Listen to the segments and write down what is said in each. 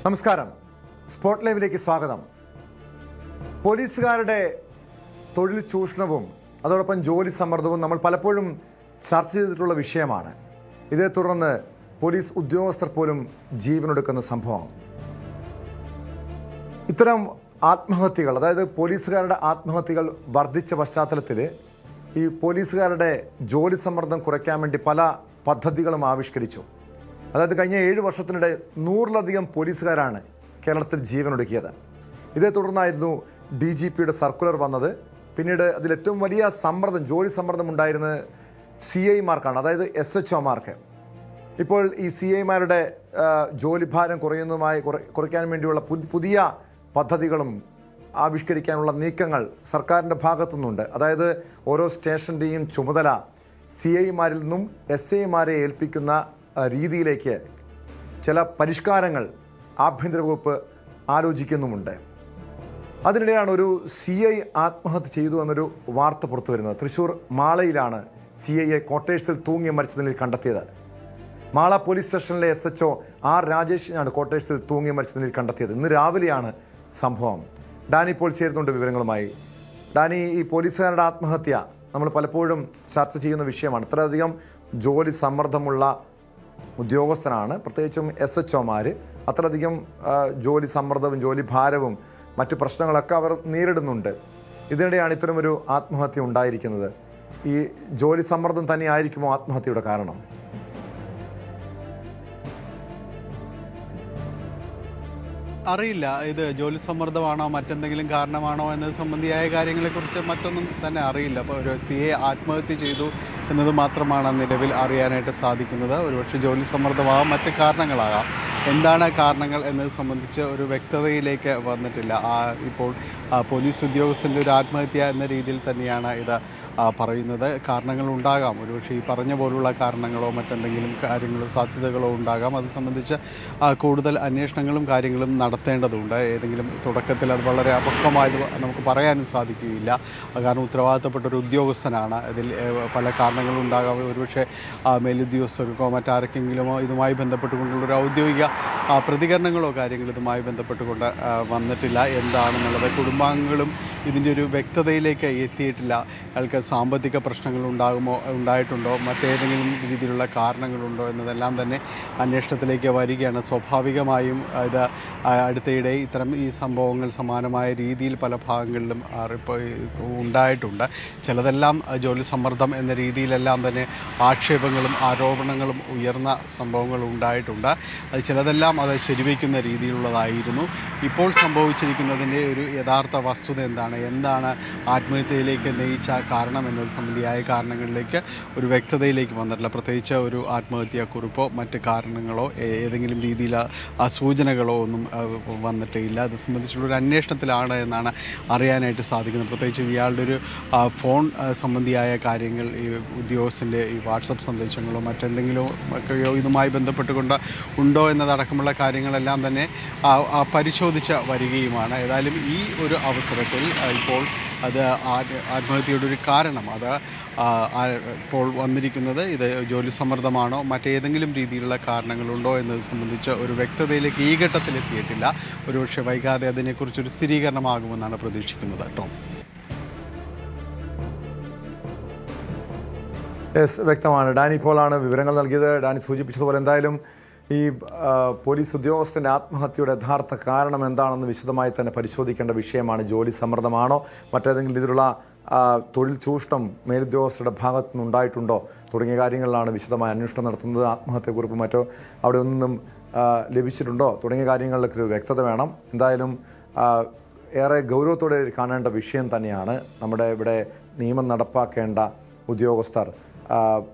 നമസ്കാരം. സ്പോട്ട് ലൈവിലേക്ക് സ്വാഗതം. പോലീസുകാരുടെ തൊഴിൽ ചൂഷണവും അതോടൊപ്പം ജോലി സമ്മർദ്ദവും നമ്മൾ പലപ്പോഴും ചർച്ച ചെയ്തിട്ടുള്ള വിഷയമാണ്. ഇതേ തുടർന്ന് പോലീസ് ഉദ്യോഗസ്ഥർ പോലും ജീവനൊടുക്കുന്ന സംഭവം. ഇത്തരം ആത്മഹത്യകൾ, അതായത് പോലീസുകാരുടെ ആത്മഹത്യകൾ വർദ്ധിച്ച പശ്ചാത്തലത്തിൽ ഈ പോലീസുകാരുടെ ജോലി സമ്മർദ്ദം കുറയ്ക്കാൻ വേണ്ടി പല പദ്ധതികളും ആവിഷ്കരിച്ചു. അതായത് കഴിഞ്ഞ 7 വർഷത്തിനിടെ 100-ലധികം പോലീസുകാരാണ് കേരളത്തിൽ ജീവനൊടുക്കിയത്. ഇതേ തുടർന്നായിരുന്നു DGPയുടെ സർക്കുലർ വന്നത്. പിന്നീട് അതിലേറ്റവും വലിയ സമ്മർദ്ദം, ജോലി സമ്മർദ്ദം ഉണ്ടായിരുന്നത് CIമാർക്കാണ്, അതായത് SHOമാർക്ക്. ഇപ്പോൾ ഈ CIമാരുടെ ജോലിഭാരം കുറയ്ക്കാൻ വേണ്ടിയുള്ള പുതിയ പദ്ധതികളും ആവിഷ്കരിക്കാനുള്ള നീക്കങ്ങൾ സർക്കാരിൻ്റെ ഭാഗത്തുനിന്നുണ്ട്. അതായത് ഓരോ സ്റ്റേഷൻ്റെയും ചുമതല CIമാരിൽ നിന്നും SIമാരെ ഏൽപ്പിക്കുന്ന രീതിയിലേക്ക് ചില പരിഷ്കാരങ്ങൾ ആഭ്യന്തര വകുപ്പ് ആലോചിക്കുന്നുമുണ്ട്. അതിനിടെയാണ് ഒരു CI ആത്മഹത്യ ചെയ്തു എന്നൊരു വാർത്ത പുറത്തു വരുന്നത്. തൃശ്ശൂർ മാളയിലാണ് CIയെ ക്വാർട്ടേഴ്സിൽ തൂങ്ങി മരിച്ച നിലയിൽ കണ്ടെത്തിയത്. മാള പോലീസ് സ്റ്റേഷനിലെ SHO R രാജേഷിനാണ് ക്വാർട്ടേഴ്സിൽ തൂങ്ങി മരിച്ച നിലയിൽ കണ്ടെത്തിയത്. ഇന്ന് രാവിലെയാണ് സംഭവം. ഡാനി ഇപ്പോൾ ചേരുന്നുണ്ട് വിവരങ്ങളുമായി. ഡാനി, ഈ പോലീസുകാരുടെ ആത്മഹത്യ നമ്മൾ പലപ്പോഴും ചർച്ച ചെയ്യുന്ന വിഷയമാണ്. ഇത്രയധികം ജോലി സമ്മർദ്ദമുള്ള ഉദ്യോഗസ്ഥരാണ്, പ്രത്യേകിച്ചും SHOമാർ. അത്രയധികം ജോലി സമ്മർദ്ദവും ജോലി ഭാരവും മറ്റു പ്രശ്നങ്ങളൊക്കെ അവർ നേരിടുന്നുണ്ട്. ഇതിനിടെയാണ് ഇത്തരമൊരു ആത്മഹത്യ ഉണ്ടായിരിക്കുന്നത്. ഈ ജോലി സമ്മർദ്ദം തന്നെയായിരിക്കുമോ ആത്മഹത്യയുടെ കാരണം? അറിയില്ല, ഇത് ജോലി സമ്മർദ്ദമാണോ മറ്റെന്തെങ്കിലും കാരണമാണോ എന്നത് സംബന്ധിയായ കാര്യങ്ങളെക്കുറിച്ച് മറ്റൊന്നും തന്നെ അറിയില്ല. അപ്പോൾ ഒരു CI ആത്മഹത്യ ചെയ്തു എന്നത് മാത്രമാണ് നിലവിൽ അറിയാനായിട്ട് സാധിക്കുന്നത്. ഒരുപക്ഷെ ജോലി സമ്മർദ്ദമാകാം, മറ്റ് കാരണങ്ങളാകാം. എന്താണ് കാരണങ്ങൾ എന്നത് സംബന്ധിച്ച് ഒരു വ്യക്തതയിലേക്ക് വന്നിട്ടില്ല. ഇപ്പോൾ പോലീസ് ഉദ്യോഗസ്ഥൻ്റെ ഒരു ആത്മഹത്യ എന്ന രീതിയിൽ തന്നെയാണ് ഇത് പറയുന്നത്. കാരണങ്ങളുണ്ടാകാം, ഒരുപക്ഷെ ഈ പറഞ്ഞ പോലുള്ള കാരണങ്ങളോ മറ്റെന്തെങ്കിലും കാര്യങ്ങളോ സാധ്യതകളോ ഉണ്ടാകാം. അത് സംബന്ധിച്ച് കൂടുതൽ അന്വേഷണങ്ങളും കാര്യങ്ങളും നടത്തേണ്ടതുണ്ട്. ഏതെങ്കിലും തുടക്കത്തിൽ അത് വളരെ അപക്വമായത് നമുക്ക് പറയാനും സാധിക്കുകയില്ല. കാരണം ഉത്തരവാദിത്തപ്പെട്ടൊരു ഉദ്യോഗസ്ഥനാണ്. ഇതിൽ പല കാരണങ്ങളും ഉണ്ടാകാം. ഒരുപക്ഷെ മേലുദ്യോഗസ്ഥർക്കോ മറ്റാർക്കെങ്കിലുമോ ഇതുമായി ബന്ധപ്പെട്ടുകൊണ്ടുള്ളൊരു ഔദ്യോഗിക പ്രതികരണങ്ങളോ കാര്യങ്ങൾ ഇതുമായി ബന്ധപ്പെട്ടുകൊണ്ട് വന്നിട്ടില്ല. എന്താണെന്നുള്ളത് കുടുംബാംഗങ്ങളും ഇതിൻ്റെ ഒരു വ്യക്തതയിലേക്ക് എത്തിയിട്ടില്ല. അയാൾക്ക് സാമ്പത്തിക പ്രശ്നങ്ങൾ ഉണ്ടായിട്ടുണ്ടോ, മറ്റേതെങ്കിലും രീതിയിലുള്ള കാരണങ്ങളുണ്ടോ എന്നതെല്ലാം തന്നെ അന്വേഷണത്തിലേക്ക് വരികയാണ്. സ്വാഭാവികമായും ഇത് അടുത്തയിടെ ഈ സംഭവങ്ങൾ സമാനമായ രീതിയിൽ പല ഭാഗങ്ങളിലും ഉണ്ടായിട്ടുണ്ട്. ചിലതെല്ലാം ജോലി സമ്മർദ്ദം എന്ന രീതിയിലെല്ലാം തന്നെ ആക്ഷേപങ്ങളും ആരോപണങ്ങളും ഉയർന്ന സംഭവങ്ങൾ ഉണ്ടായിട്ടുണ്ട്. ചിലതെല്ലാം അത് ശരിവയ്ക്കുന്ന രീതിയിലുള്ളതായിരുന്നു. ഇപ്പോൾ സംഭവിച്ചിരിക്കുന്നതിൻ്റെ ഒരു യഥാർത്ഥ വസ്തുത എന്താണ് ആത്മഹത്യയിലേക്ക് നയിച്ച കാരണം എന്നത് സംബന്ധിയായ കാരണങ്ങളിലേക്ക് ഒരു വ്യക്തതയിലേക്ക് വന്നിട്ടില്ല. പ്രത്യേകിച്ച് ഒരു ആത്മഹത്യാക്കുറിപ്പോ മറ്റ് കാരണങ്ങളോ ഏതെങ്കിലും രീതിയിൽ സൂചനകളോ ഒന്നും വന്നിട്ടില്ല. അത് സംബന്ധിച്ചുള്ളൊരു അന്വേഷണത്തിലാണ് എന്നാണ് അറിയാനായിട്ട് സാധിക്കുന്നത്. പ്രത്യേകിച്ച് ഇയാളുടെ ഒരു ഫോൺ സംബന്ധിയായ കാര്യങ്ങൾ, ഈ ഉദ്യോഗസ്ഥൻ്റെ ഈ വാട്സപ്പ് സന്ദേശങ്ങളോ മറ്റെന്തെങ്കിലും ഒക്കെയോ ഇതുമായി ബന്ധപ്പെട്ടുകൊണ്ട് ഉണ്ടോ എന്നതടക്കമുള്ള കാര്യങ്ങളെല്ലാം തന്നെ പരിശോധിച്ച് വരികയുമാണ്. ഏതായാലും ഈ ഒരു അവസരത്തിൽ ഇപ്പോൾ അത് ആത്മഹത്യയുടെ ഒരു കാരണം അത് ഇപ്പോൾ വന്നിരിക്കുന്നത് ഇത് ജോലി സമ്മർദ്ദമാണോ മറ്റേതെങ്കിലും രീതിയിലുള്ള കാരണങ്ങളുണ്ടോ എന്നത് സംബന്ധിച്ച് ഒരു വ്യക്തതയിലേക്ക് ഈ ഘട്ടത്തിലെത്തിയിട്ടില്ല. ഒരുപക്ഷെ വൈകാതെ അതിനെക്കുറിച്ചൊരു സ്ഥിരീകരണമാകുമെന്നാണ് പ്രതീക്ഷിക്കുന്നത്. ടോം, വ്യക്തമാണ്. ഡാനി പോളാണ് വിവരങ്ങൾ നൽകിയത്. ഡാനി സൂചിപ്പിച്ചതുപോലെ എന്തായാലും ഈ പോലീസ് ഉദ്യോഗസ്ഥൻ്റെ ആത്മഹത്യയുടെ യഥാർത്ഥ കാരണം എന്താണെന്ന് വിശദമായി തന്നെ പരിശോധിക്കേണ്ട വിഷയമാണ്. ജോലി സമ്മർദ്ദമാണോ മറ്റേതെങ്കിലും രീതിയിലുള്ള തൊഴിൽ ചൂഷണം മേലുദ്യോഗസ്ഥരുടെ ഭാഗത്തു നിന്നുണ്ടായിട്ടുണ്ടോ തുടങ്ങിയ കാര്യങ്ങളിലാണ് വിശദമായ അന്വേഷണം നടത്തുന്നത്. ആത്മഹത്യക്കുറിപ്പ് മറ്റോ അവിടെ ഒന്നും ലഭിച്ചിട്ടുണ്ടോ തുടങ്ങിയ കാര്യങ്ങളിലൊക്കെ വ്യക്തത വേണം. എന്തായാലും ഏറെ ഗൗരവത്തോടെ കാണേണ്ട വിഷയം തന്നെയാണ്. നമ്മുടെ ഇവിടെ നിയമം നടപ്പാക്കേണ്ട ഉദ്യോഗസ്ഥർ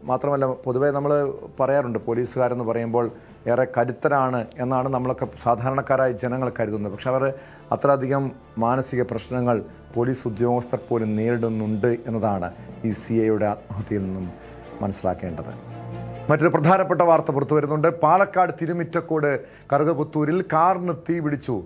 മാത്രമല്ല, പൊതുവേ നമ്മൾ പറയാറുണ്ട് പോലീസുകാരെന്ന് പറയുമ്പോൾ ഏറെ കരുത്തരാണ് എന്നാണ് നമ്മളൊക്കെ സാധാരണക്കാരായ ജനങ്ങൾ കരുതുന്നത്. പക്ഷെ അവർ അത്രയധികം മാനസിക പ്രശ്നങ്ങൾ പോലീസ് ഉദ്യോഗസ്ഥർ പോലും നേരിടുന്നുണ്ട് എന്നതാണ് ഈ CIയുടെ ആത്മഹത്യയിൽ നിന്നും മനസ്സിലാക്കേണ്ടത്. മറ്റൊരു പ്രധാനപ്പെട്ട വാർത്ത പുറത്തു വരുന്നുണ്ട്. പാലക്കാട് തിരുമിറ്റക്കോട് കറുകപുത്തൂരിൽ കാറിന് തീ പിടിച്ചു.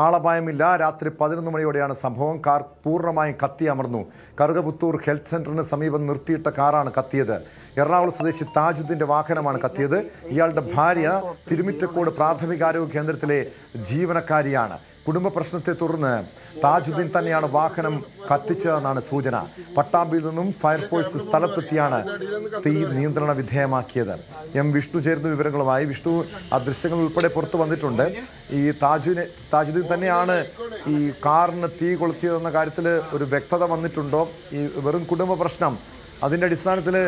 ആളപായമില്ല. രാത്രി 11 മണിയോടെയാണ് സംഭവം. കാർ പൂർണ്ണമായും കത്തിയമർന്നു. കറുകപുത്തൂർ ഹെൽത്ത് സെന്ററിന് സമീപം നിർത്തിയിട്ട കാറാണ് കത്തിയത്. എറണാകുളം സ്വദേശി താജുദ്ദീന്റെ വാഹനമാണ് കത്തിയത്. ഇയാളുടെ ഭാര്യ തിരുമിറ്റക്കോട് പ്രാഥമികാരോഗ്യ കേന്ദ്രത്തിലെ ജീവനക്കാരിയാണ്. കുടുംബ പ്രശ്നത്തെ തുടർന്ന് താജുദ്ദീൻ തന്നെയാണ് വാഹനം കത്തിച്ചതെന്നാണ് സൂചന. പട്ടാമ്പിയിൽ നിന്നും ഫയർഫോഴ്സ് സ്ഥലത്തെത്തിയാണ് തീ നിയന്ത്രണ വിധേയമാക്കിയത്. എം വിഷ്ണു ചേർന്ന വിവരങ്ങളുമായി. വിഷ്ണു, ആ ദൃശ്യങ്ങൾ ഉൾപ്പെടെ പുറത്തു വന്നിട്ടുണ്ട്. ഈ താജുദ്ദീൻ തന്നെയാണ് ഈ കാറിന് തീ കൊളുത്തിയതെന്ന കാര്യത്തിൽ ഒരു വ്യക്തത വന്നിട്ടുണ്ടോ? ഈ വെറും കുടുംബ പ്രശ്നം, അതിൻ്റെ അടിസ്ഥാനത്തിൽ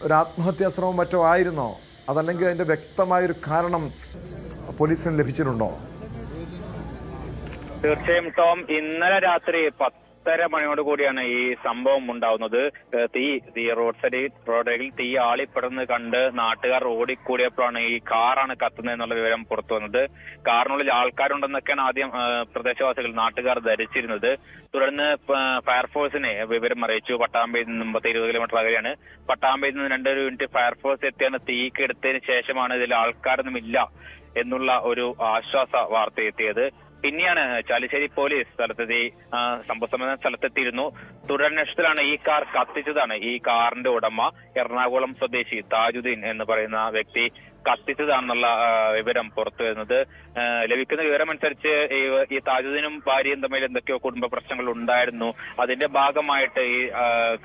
ഒരു ആത്മഹത്യാ ശ്രമം മറ്റോ ആയിരുന്നോ? അതല്ലെങ്കിൽ അതിൻ്റെ വ്യക്തമായൊരു കാരണം പോലീസിന് ലഭിച്ചിട്ടുണ്ടോ? തീർച്ചയായും ടോം, ഇന്നലെ രാത്രി 10:30 മണിയോട് കൂടിയാണ് ഈ സംഭവം ഉണ്ടാവുന്നത്. തീ റോഡിൽ തീ ആളിപ്പെടുന്നത് കണ്ട് നാട്ടുകാർ ഓടിക്കൂടിയപ്പോഴാണ് ഈ കാറാണ് കത്തുന്നത് എന്നുള്ള വിവരം പുറത്തു വന്നത്. കാറിനുള്ളിൽ ആൾക്കാരുണ്ടെന്നൊക്കെയാണ് ആദ്യം പ്രദേശവാസികൾ, നാട്ടുകാർ ധരിച്ചിരുന്നത്. തുടർന്ന് ഫയർഫോഴ്സിനെ വിവരം അറിയിച്ചു. പട്ടാമ്പിയിൽ നിന്നും 20 കിലോമീറ്റർ അകലെയാണ്. പട്ടാമ്പിയിൽ നിന്ന് 2 യൂണിറ്റ് ഫയർഫോഴ്സ് എത്തിയാണ് തീക്ക് എടുത്തതിന് ശേഷമാണ് ഇതിൽ ആൾക്കാരൊന്നും ഇല്ല എന്നുള്ള ഒരു ആശ്വാസ വാർത്ത എത്തിയത്. പിന്നെയാണ് ചാലിശ്ശേരി പോലീസ് സംഭവ സ്ഥലത്തെത്തിയിരുന്നു. തുടരന്വേഷണത്തിലാണ് ഈ കാർ കത്തിച്ചതാണ് ഈ കാറിന്റെ ഉടമ എറണാകുളം സ്വദേശി താജുദ്ദീൻ എന്ന് പറയുന്ന വ്യക്തി കത്തിച്ചതാണെന്നുള്ള വിവരം പുറത്തു വരുന്നത്. ലഭിക്കുന്ന വിവരമനുസരിച്ച് ഈ താജുദ്ദീനും ഭാര്യയും തമ്മിൽ എന്തൊക്കെയോ കുടുംബ പ്രശ്നങ്ങൾ ഉണ്ടായിരുന്നു. അതിന്റെ ഭാഗമായിട്ട് ഈ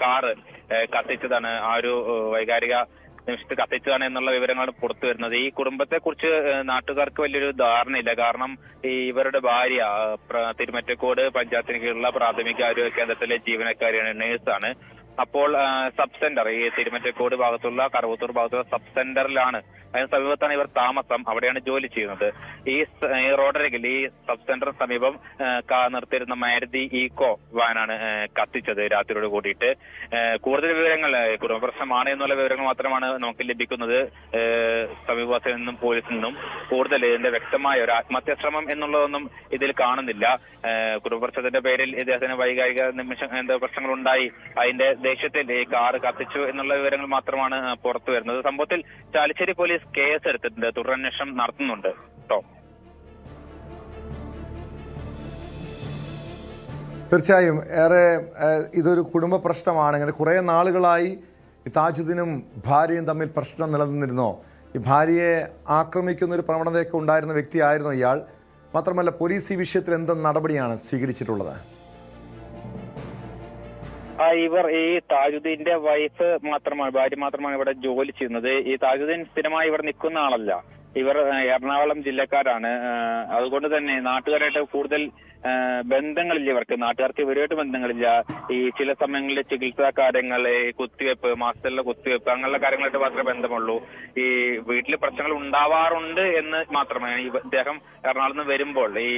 കാറ് കത്തിച്ചതാണ്, ആ ഒരു വൈകാരിക നിമിഷത്ത് കത്തിച്ചതാണ് എന്നുള്ള വിവരങ്ങളാണ് പുറത്തു വരുന്നത്. ഈ കുടുംബത്തെ കുറിച്ച് നാട്ടുകാർക്ക് വലിയൊരു ധാരണയില്ല. കാരണം ഇവരുടെ ഭാര്യ തിരുമറ്റക്കോട് പഞ്ചായത്തിന് കീഴിലുള്ള പ്രാഥമിക ആരോഗ്യ കേന്ദ്രത്തിലെ ജീവനക്കാരിയാണ്, നേഴ്സാണ്. അപ്പോൾ സബ് സെന്റർ, ഈ തിരുമറ്റക്കോട് ഭാഗത്തുള്ള കറുവത്തൂർ ഭാഗത്തുള്ള സബ് സെന്ററിലാണ്, അതിന് സമീപത്താണ് ഇവർ താമസം, അവിടെയാണ് ജോലി ചെയ്യുന്നത്. ഈ റോഡരികിൽ ഈ സബ് സെന്ററിന് സമീപം നിർത്തിയിരുന്ന മാരുതി ഈക്കോ വാനാണ് കത്തിച്ചത് രാത്രിയോട് കൂടിയിട്ട്. കൂടുതൽ വിവരങ്ങൾ കുടുംബ പ്രശ്നമാണ് എന്നുള്ള വിവരങ്ങൾ മാത്രമാണ് നമുക്ക് ലഭിക്കുന്നത് സമീപവാസിയിൽ നിന്നും പോലീസിൽ നിന്നും. കൂടുതൽ ഇതിന്റെ വ്യക്തമായ ഒരു ആത്മഹത്യാ ശ്രമം എന്നുള്ളതൊന്നും ഇതിൽ കാണുന്നില്ല. കുടുംബ പ്രശ്നത്തിന്റെ പേരിൽ ഇദ്ദേഹത്തിന് വൈകാരിക പ്രശ്നങ്ങൾ ഉണ്ടായി, അതിന്റെ ദേഷ്യത്തിൽ ഈ കാറ് കത്തിച്ചു എന്നുള്ള വിവരങ്ങൾ മാത്രമാണ് പുറത്തു വരുന്നത്. സംഭവത്തിൽ ചാലിശ്ശേരി പോലീസ് കേസ് എടുത്തിട്ടുണ്ട്, തുടരന്വേഷണം നടത്തുന്നുണ്ട്. തീർച്ചയായും ഏറെ ഇതൊരു കുടുംബ പ്രശ്നമാണ്. ഇങ്ങനെ കുറേ നാളുകളായി ഈ താജുദ്ദീനും ഭാര്യയും തമ്മിൽ പ്രശ്നം നിലനിന്നിരുന്നോ? ഈ ഭാര്യയെ ആക്രമിക്കുന്ന ഒരു പ്രവണതയൊക്കെ ഉണ്ടായിരുന്ന വ്യക്തിയായിരുന്നു ഇയാൾ. മാത്രമല്ല, പോലീസ് ഈ വിഷയത്തിൽ എന്ത് നടപടിയാണ് സ്വീകരിച്ചിട്ടുള്ളത്? ഈ താജുദ്ദീന്റെ ഭാര്യ മാത്രമാണ് ഇവിടെ ജോലി ചെയ്യുന്നത്. ഈ താജുദ്ദീൻ സ്ഥിരമായി ഇവിടെ നിൽക്കുന്ന ആളല്ല. ഇവർ എറണാകുളം ജില്ലക്കാരാണ്. അതുകൊണ്ട് തന്നെ നാട്ടുകാരായിട്ട് കൂടുതൽ ബന്ധങ്ങളില്ല ഇവർക്ക്. നാട്ടുകാർക്ക് ഇവരുമായിട്ട് ബന്ധങ്ങളില്ല. ഈ ചില സമയങ്ങളിൽ ചികിത്സാ കാര്യങ്ങൾ, കുത്തിവെപ്പ്, മാസത്തിലുള്ള കുത്തിവെപ്പ്, അങ്ങനെയുള്ള കാര്യങ്ങളായിട്ട് മാത്രമേ ബന്ധമുള്ളൂ. ഈ വീട്ടിൽ പ്രശ്നങ്ങൾ ഉണ്ടാവാറുണ്ട് എന്ന് മാത്രമേ, ഇദ്ദേഹം എറണാകുളത്ത് നിന്ന് വരുമ്പോൾ ഈ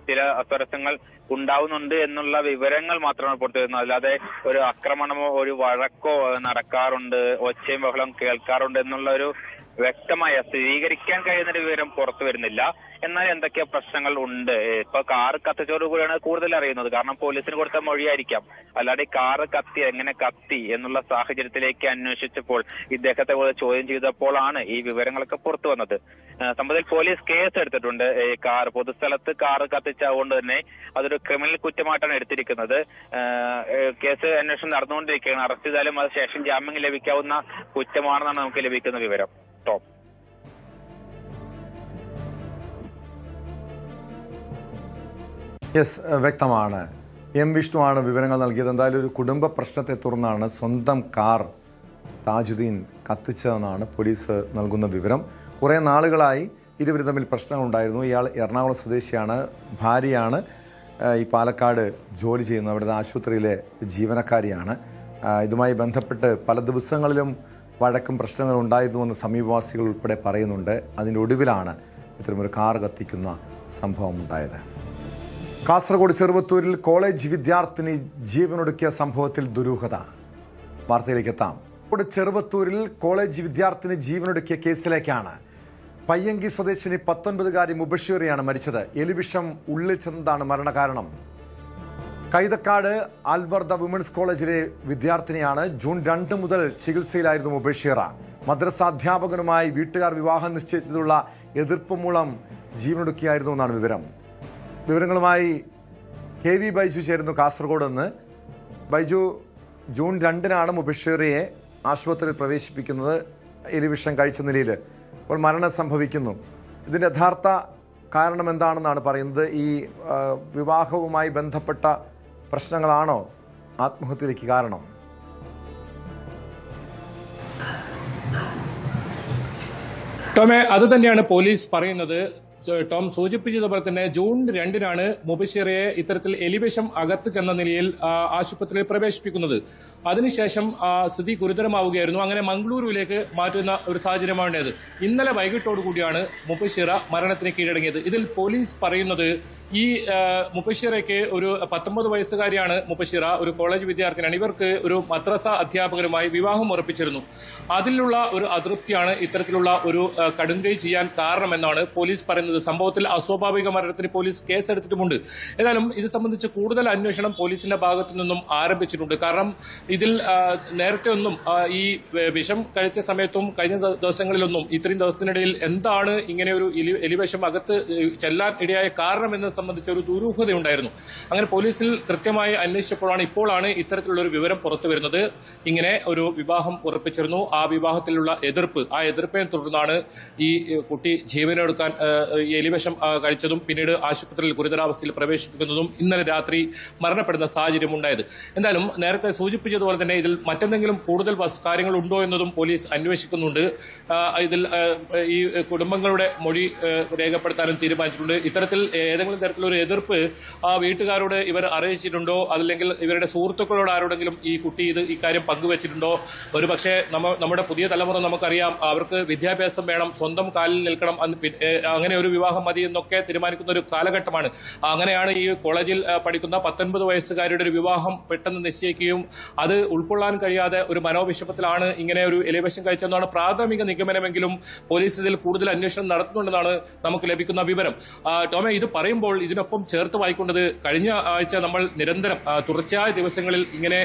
ചില അസ്വരസ്യങ്ങൾ ഉണ്ടാവുന്നുണ്ട് എന്നുള്ള വിവരങ്ങൾ മാത്രമാണ് പുറത്തു വരുന്നത്. അല്ലാതെ ഒരു ആക്രമണമോ ഒരു വഴക്കോ നടക്കാറുണ്ട്, ഒച്ചയും ബഹളം കേൾക്കാറുണ്ട് എന്നുള്ള ഒരു വ്യക്തമായ സ്ഥിരീകരിക്കാൻ കഴിയുന്ന ഒരു വിവരം പുറത്തു വരുന്നില്ല. എന്നാൽ എന്തൊക്കെ പ്രശ്നങ്ങൾ ഉണ്ട്. ഇപ്പൊ കാറ് കത്തിച്ചോടുകൂടിയാണ് കൂടുതൽ അറിയുന്നത്. കാരണം പോലീസിന് കൊടുത്ത മൊഴിയായിരിക്കാം. അല്ലാതെ കാറ് എങ്ങനെ കത്തി എന്നുള്ള സാഹചര്യത്തിലേക്ക് അന്വേഷിച്ചപ്പോൾ ഇദ്ദേഹത്തെ ചോദ്യം ചെയ്തപ്പോഴാണ് ഈ വിവരങ്ങളൊക്കെ പുറത്തു വന്നത്. സംഭവത്തിൽ പോലീസ് കേസ് എടുത്തിട്ടുണ്ട്. പൊതുസ്ഥലത്ത് കാറ് കത്തിച്ചതുകൊണ്ട് തന്നെ അതൊരു ക്രിമിനൽ കുറ്റമായിട്ടാണ് എടുത്തിരിക്കുന്നത്. കേസ് അന്വേഷണം നടന്നുകൊണ്ടിരിക്കുകയാണ്. അറസ്റ്റ് ചെയ്താലും അത് ശേഷം ജാമ്യം ലഭിക്കാവുന്ന കുറ്റമാണെന്നാണ് നമുക്ക് ലഭിക്കുന്ന വിവരം. ടോം. യെസ്, വ്യക്തമാണ്. എം വിഷ്ണുവാണ് വിവരങ്ങൾ നൽകിയത്. എന്തായാലും ഒരു കുടുംബ പ്രശ്നത്തെ തുടർന്നാണ് സ്വന്തം കാർ താജുദ്ദീൻ കത്തിച്ചതെന്നാണ് പോലീസ് നൽകുന്ന വിവരം. കുറേ നാളുകളായി ഇരുവരും തമ്മിൽ പ്രശ്നങ്ങളുണ്ടായിരുന്നു. ഇയാൾ എറണാകുളം സ്വദേശിയാണ്, ഭാര്യയാണ് ഈ പാലക്കാട് ജോലി ചെയ്യുന്നത്, അവിടുത്തെ ആശുപത്രിയിലെ ജീവനക്കാരിയാണ്. ഇതുമായി ബന്ധപ്പെട്ട് പല ദിവസങ്ങളിലും വഴക്കും പ്രശ്നങ്ങളും ഉണ്ടായിരുന്നുവെന്ന് സമീപവാസികൾ ഉൾപ്പെടെ പറയുന്നുണ്ട്. അതിൻ്റെ ഒടുവിലാണ് ഇത്തരമൊരു കാർ കത്തിക്കുന്ന സംഭവം ഉണ്ടായത്. കാസർഗോഡ് ചെറുവത്തൂരിൽ കോളേജ് വിദ്യാർത്ഥിനി ജീവനൊടുക്കിയ സംഭവത്തിൽ ദുരൂഹത. വാർത്തയിലേക്ക് എത്താം. ചെറുവത്തൂരിൽ കോളേജ് വിദ്യാർത്ഥിനി ജീവനൊടുക്കിയ കേസിലേക്കാണ്. പയ്യങ്കി സ്വദേശിനി 19-കാരി മുബഷീറിയാണ് മരിച്ചത്. എലിവിഷം ഉള്ളിൽ ചെന്നതാണ് മരണകാരണം. കൈതക്കാട് അൽവർദ വിമൻസ് കോളേജിലെ വിദ്യാർത്ഥിനിയാണ്. ജൂൺ 2 മുതൽ ചികിത്സയിലായിരുന്നു മുബഷീറ. മദ്രസ അധ്യാപകനുമായി വീട്ടുകാർ വിവാഹം നിശ്ചയിച്ചതിലുള്ള എതിർപ്പ് മൂലം ജീവനൊടുക്കിയായിരുന്നു എന്നാണ് വിവരം. വിവരങ്ങളുമായി KV ബൈജു ചേരുന്നു കാസർഗോഡ് നിന്ന്. ബൈജു, ജൂൺ 2-നാണ് മുബഷിറയെ ആശുപത്രിയിൽ പ്രവേശിപ്പിക്കുന്നത് എലിവിഷം കഴിച്ച നിലയിൽ. അപ്പോൾ മരണം സംഭവിക്കുന്നു. ഇതിൻ്റെ യഥാർത്ഥ കാരണം എന്താണെന്നാണ് പറയുന്നത്? ഈ വിവാഹവുമായി ബന്ധപ്പെട്ട പ്രശ്നങ്ങളാണോ ആത്മഹത്യയിലേക്ക് കാരണം? ടോമെ, അത് തന്നെയാണ് പോലീസ് പറയുന്നത്. ടോം സൂചിപ്പിച്ചതുപോലെ തന്നെ ജൂൺ 2-നാണ് മുബഷിറയെ ഇത്തരത്തിൽ എലിവിഷം അകത്ത് ചെന്ന നിലയിൽ ആശുപത്രിയിൽ പ്രവേശിപ്പിക്കുന്നത്. അതിനുശേഷം സ്ഥിതി ഗുരുതരമാവുകയായിരുന്നു. അങ്ങനെ മംഗളൂരുവിലേക്ക് മാറ്റുന്ന ഒരു സാഹചര്യമാണ് ഉണ്ടായത്. ഇന്നലെ വൈകിട്ടോടുകൂടിയാണ് മുബഷിറ മരണത്തിന് കീഴടങ്ങിയത്. ഇതിൽ പോലീസ് പറയുന്നത് ഈ മുബഷിറയ്ക്ക് ഒരു 19 വയസ്സുകാരിയാണ് മുബഷിറ, ഒരു കോളേജ് വിദ്യാർത്ഥിനിയാണ്. ഇവർക്ക് ഒരു മദ്രസ അധ്യാപകരുമായി വിവാഹം ഉറപ്പിച്ചിരുന്നു. അതിലുള്ള ഒരു അതൃപ്തിയാണ് ഇത്തരത്തിലുള്ള ഒരു കടുങ്കൈ ചെയ്യാൻ കാരണമെന്നാണ് പോലീസ് പറയുന്നത്. സംഭവത്തിൽ അസ്വാഭാവിക മരണത്തിന് പോലീസ് കേസെടുത്തിട്ടുമുണ്ട്. ഏതായാലും ഇത് സംബന്ധിച്ച് കൂടുതൽ അന്വേഷണം പോലീസിന്റെ ഭാഗത്തു നിന്നും ആരംഭിച്ചിട്ടുണ്ട്. കാരണം ഇതിൽ നേരത്തെ ഒന്നും ഈ വിഷം കഴിച്ച സമയത്തും കഴിഞ്ഞ ദിവസങ്ങളിലൊന്നും ഇത്രയും ദിവസത്തിനിടയിൽ എന്താണ് ഇങ്ങനെ ഒരു എലിവിഷം അകത്ത് ചെല്ലാൻ ഇടയായ കാരണം എന്നത് സംബന്ധിച്ച ഒരു ദുരൂഹതയുണ്ടായിരുന്നു. അങ്ങനെ പോലീസിൽ കൃത്യമായി അന്വേഷിച്ചപ്പോഴാണ് ഇപ്പോഴാണ് ഇത്തരത്തിലുള്ള ഒരു വിവരം പുറത്തു വരുന്നത്. ഇങ്ങനെ ഒരു വിവാഹം ഉറപ്പിച്ചിരുന്നു. ആ വിവാഹത്തിലുള്ള എതിർപ്പിനെ തുടർന്നാണ് ഈ കുട്ടി ജീവനെടുക്കാൻ എലിവിഷം കഴിച്ചതും പിന്നീട് ആശുപത്രിയിൽ ഗുരുതരാവസ്ഥയിൽ പ്രവേശിപ്പിക്കുന്നതും ഇന്നലെ രാത്രി മരണപ്പെടുന്ന സാഹചര്യം ഉണ്ടായത്. എന്തായാലും നേരത്തെ സൂചിപ്പിച്ചതുപോലെ തന്നെ ഇതിൽ മറ്റെന്തെങ്കിലും കൂടുതൽ കാര്യങ്ങൾ ഉണ്ടോ എന്നതും പോലീസ് അന്വേഷിക്കുന്നുണ്ട്. ഇതിൽ ഈ കുടുംബങ്ങളുടെ മൊഴി രേഖപ്പെടുത്താനും തീരുമാനിച്ചിട്ടുണ്ട്. ഇത്തരത്തിൽ ഏതെങ്കിലും തരത്തിലൊരു എതിർപ്പ് ആ വീട്ടുകാരോട് ഇവർ അറിയിച്ചിട്ടുണ്ടോ, അതല്ലെങ്കിൽ ഇവരുടെ സുഹൃത്തുക്കളോട് ആരോടെങ്കിലും ഈ കുട്ടി ഈ കാര്യം പങ്കുവച്ചിട്ടുണ്ടോ? ഒരുപക്ഷെ നമ്മുടെ പുതിയ തലമുറ നമുക്കറിയാം, അവർക്ക് വിദ്യാഭ്യാസം വേണം, സ്വന്തം കാലിൽ നിൽക്കണം, അങ്ങനെ ഒരു വിവാഹം മതി എന്നൊക്കെ തീരുമാനിക്കുന്ന ഒരു കാലഘട്ടമാണ്. അങ്ങനെയാണ് ഈ കോളേജിൽ പഠിക്കുന്ന 19 വയസ്സുകാരുടെ ഒരു വിവാഹം പെട്ടെന്ന് നിശ്ചയിക്കുകയും അത് ഉൾക്കൊള്ളാൻ കഴിയാതെ ഒരു മനോവിഷമത്തിലാണ് ഇങ്ങനെ ഒരു എലിവിഷം കഴിച്ചതെന്നാണ് പ്രാഥമിക നിഗമനമെങ്കിലും പോലീസ് ഇതിൽ കൂടുതൽ അന്വേഷണം നടത്തുന്നുണ്ടെന്നാണ് നമുക്ക് ലഭിക്കുന്ന വിവരം. ടോമെ, ഇത് പറയുമ്പോൾ ഇതിനൊപ്പം ചേർത്ത് വായിക്കേണ്ടത് കഴിഞ്ഞ ആഴ്ച നമ്മൾ നിരന്തരം തുടർച്ചയായ ദിവസങ്ങളിൽ ഇങ്ങനെ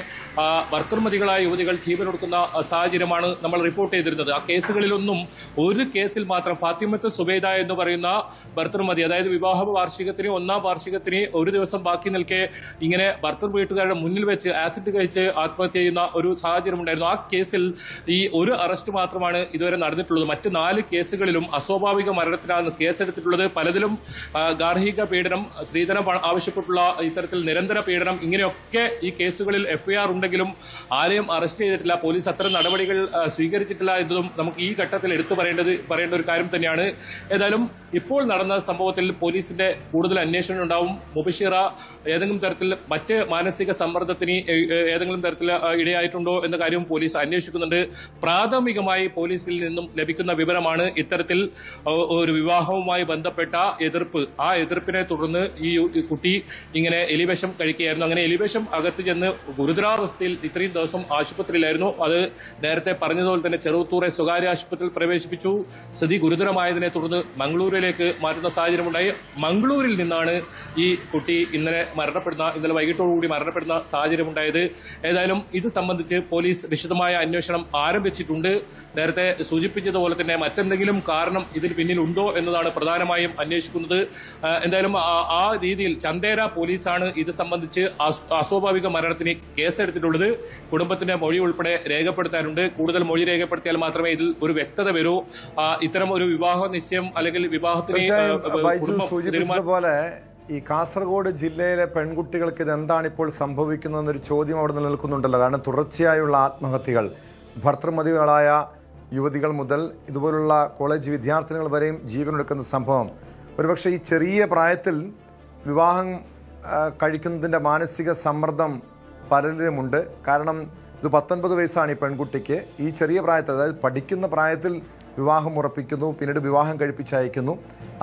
ഭർത്തൃമതികളായ യുവതികൾ ജീവനൊടുക്കുന്ന സാഹചര്യമാണ് നമ്മൾ റിപ്പോർട്ട് ചെയ്തിരുന്നത്. ആ കേസുകളിലൊന്നും ഒരു കേസിൽ മാത്രം ഫാത്തിമത്ത് സുബൈദ എന്ന് പറയുന്ന ഭർത്തൃമതി, അതായത് വിവാഹ വാർഷികത്തിന് 1-ാം വാർഷികത്തിന് ഒരു ദിവസം ബാക്കി നിൽക്കെ ഇങ്ങനെ ഭർത്തൃ വീട്ടുകാരുടെ മുന്നിൽ വെച്ച് ആസിഡ് കഴിച്ച് ആത്മഹത്യ ചെയ്യുന്ന ഒരു സാഹചര്യം ഉണ്ടായിരുന്നു. ആ കേസിൽ ഈ ഒരു അറസ്റ്റ് മാത്രമാണ് ഇതുവരെ നടന്നിട്ടുള്ളത്. മറ്റ് 4 കേസുകളിലും അസ്വാഭാവിക മരണത്തിനാണ് കേസെടുത്തിട്ടുള്ളത്. പലതിലും ഗാർഹിക പീഡനം, സ്ത്രീധനം ആവശ്യപ്പെട്ടുള്ള ഇത്തരത്തിൽ നിരന്തര പീഡനം, ഇങ്ങനെയൊക്കെ ഈ കേസുകളിൽ FIR ഉണ്ടെങ്കിലും ആരെയും അറസ്റ്റ് ചെയ്തിട്ടില്ല. പോലീസ് അത്തരം നടപടികൾ സ്വീകരിച്ചിട്ടില്ല എന്നതും നമുക്ക് ഈ ഘട്ടത്തിൽ എടുത്തു പറയേണ്ട ഒരു കാര്യം തന്നെയാണ്. ഏതായാലും ഇപ്പോൾ നടന്ന സംഭവത്തിൽ പോലീസിന്റെ കൂടുതൽ അന്വേഷണം ഉണ്ടാവും. മുബഷിറ ഏതെങ്കിലും തരത്തിൽ മറ്റ് മാനസിക സമ്മർദ്ദത്തിന് ഏതെങ്കിലും തരത്തിൽ ഇടയായിട്ടുണ്ടോ എന്ന കാര്യവും പോലീസ് അന്വേഷിക്കുന്നുണ്ട്. പ്രാഥമികമായി പോലീസിൽ നിന്നും ലഭിക്കുന്ന വിവരമാണ് ഇത്തരത്തിൽ ഒരു വിവാഹവുമായി ബന്ധപ്പെട്ട എതിർപ്പ്. ആ എതിർപ്പിനെ തുടർന്ന് ഈ കുട്ടി ഇങ്ങനെ എലിവിഷം കഴിക്കുകയായിരുന്നു. അങ്ങനെ എലിവിഷം അകത്ത് ചെന്ന് ഗുരുതരാവസ്ഥയിൽ ഇത്രയും ദിവസം ആശുപത്രിയിലായിരുന്നു. അത് നേരത്തെ പറഞ്ഞതുപോലെ തന്നെ ചെറുവത്തൂരെ സ്വകാര്യ ആശുപത്രിയിൽ പ്രവേശിപ്പിച്ചു. സ്ഥിതി ഗുരുതരമായതിനെ തുടർന്ന് മംഗളൂരിലേക്ക് മാറ്റുന്ന സാഹചര്യമുണ്ടായി. മംഗളൂരിൽ നിന്നാണ് ഈ കുട്ടി ഇന്നലെ വൈകിട്ടോടുകൂടി മരണപ്പെടുന്ന സാഹചര്യമുണ്ടായത്. ഏതായാലും ഇത് സംബന്ധിച്ച് പോലീസ് വിശദമായ അന്വേഷണം ആരംഭിച്ചിട്ടുണ്ട്. നേരത്തെ സൂചിപ്പിച്ചതുപോലെ തന്നെ മറ്റെന്തെങ്കിലും കാരണം ഇതിന് പിന്നിലുണ്ടോ എന്നതാണ് പ്രധാനമായും അന്വേഷിക്കുന്നത്. എന്തായാലും ആ രീതിയിൽ ചന്ദേര പോലീസാണ് ഇത് സംബന്ധിച്ച് അസ്വാഭാവിക മരണത്തിന് കേസെടുത്തിട്ടുള്ളത്. കുടുംബത്തിന്റെ മൊഴി ഉൾപ്പെടെ രേഖപ്പെടുത്താനുണ്ട്. കൂടുതൽ മൊഴി രേഖപ്പെടുത്തിയാൽ മാത്രമേ ഇതിൽ ഒരു വ്യക്തത വരൂ. ഇത്തരം ഒരു വിവാഹ നിശ്ചയം അല്ലെങ്കിൽ വിവാഹത്തിന് സൂചിപ്പിച്ചതുപോലെ ഈ കാസർഗോഡ് ജില്ലയിലെ പെൺകുട്ടികൾക്ക് ഇത് എന്താണ് ഇപ്പോൾ സംഭവിക്കുന്നതെന്നൊരു ചോദ്യം അവിടെ നിലനിൽക്കുന്നുണ്ടല്ലോ. കാരണം തുടർച്ചയായുള്ള ആത്മഹത്യകൾ, ഭർത്തൃമതികളായ യുവതികൾ മുതൽ ഇതുപോലുള്ള കോളേജ് വിദ്യാർത്ഥിനികൾ വരെയും ജീവനെടുക്കുന്ന സംഭവം. ഒരുപക്ഷെ ഈ ചെറിയ പ്രായത്തിൽ വിവാഹം കഴിക്കുന്നതിൻ്റെ മാനസിക സമ്മർദ്ദം പലരിലുമുണ്ട്. കാരണം ഇത് 19 വയസ്സാണ് ഈ പെൺകുട്ടിക്ക്. ഈ ചെറിയ പ്രായത്തിൽ, അതായത് പഠിക്കുന്ന പ്രായത്തിൽ വിവാഹം ഉറപ്പിക്കുന്നു, പിന്നീട് വിവാഹം കഴിപ്പിച്ചയക്കുന്നു.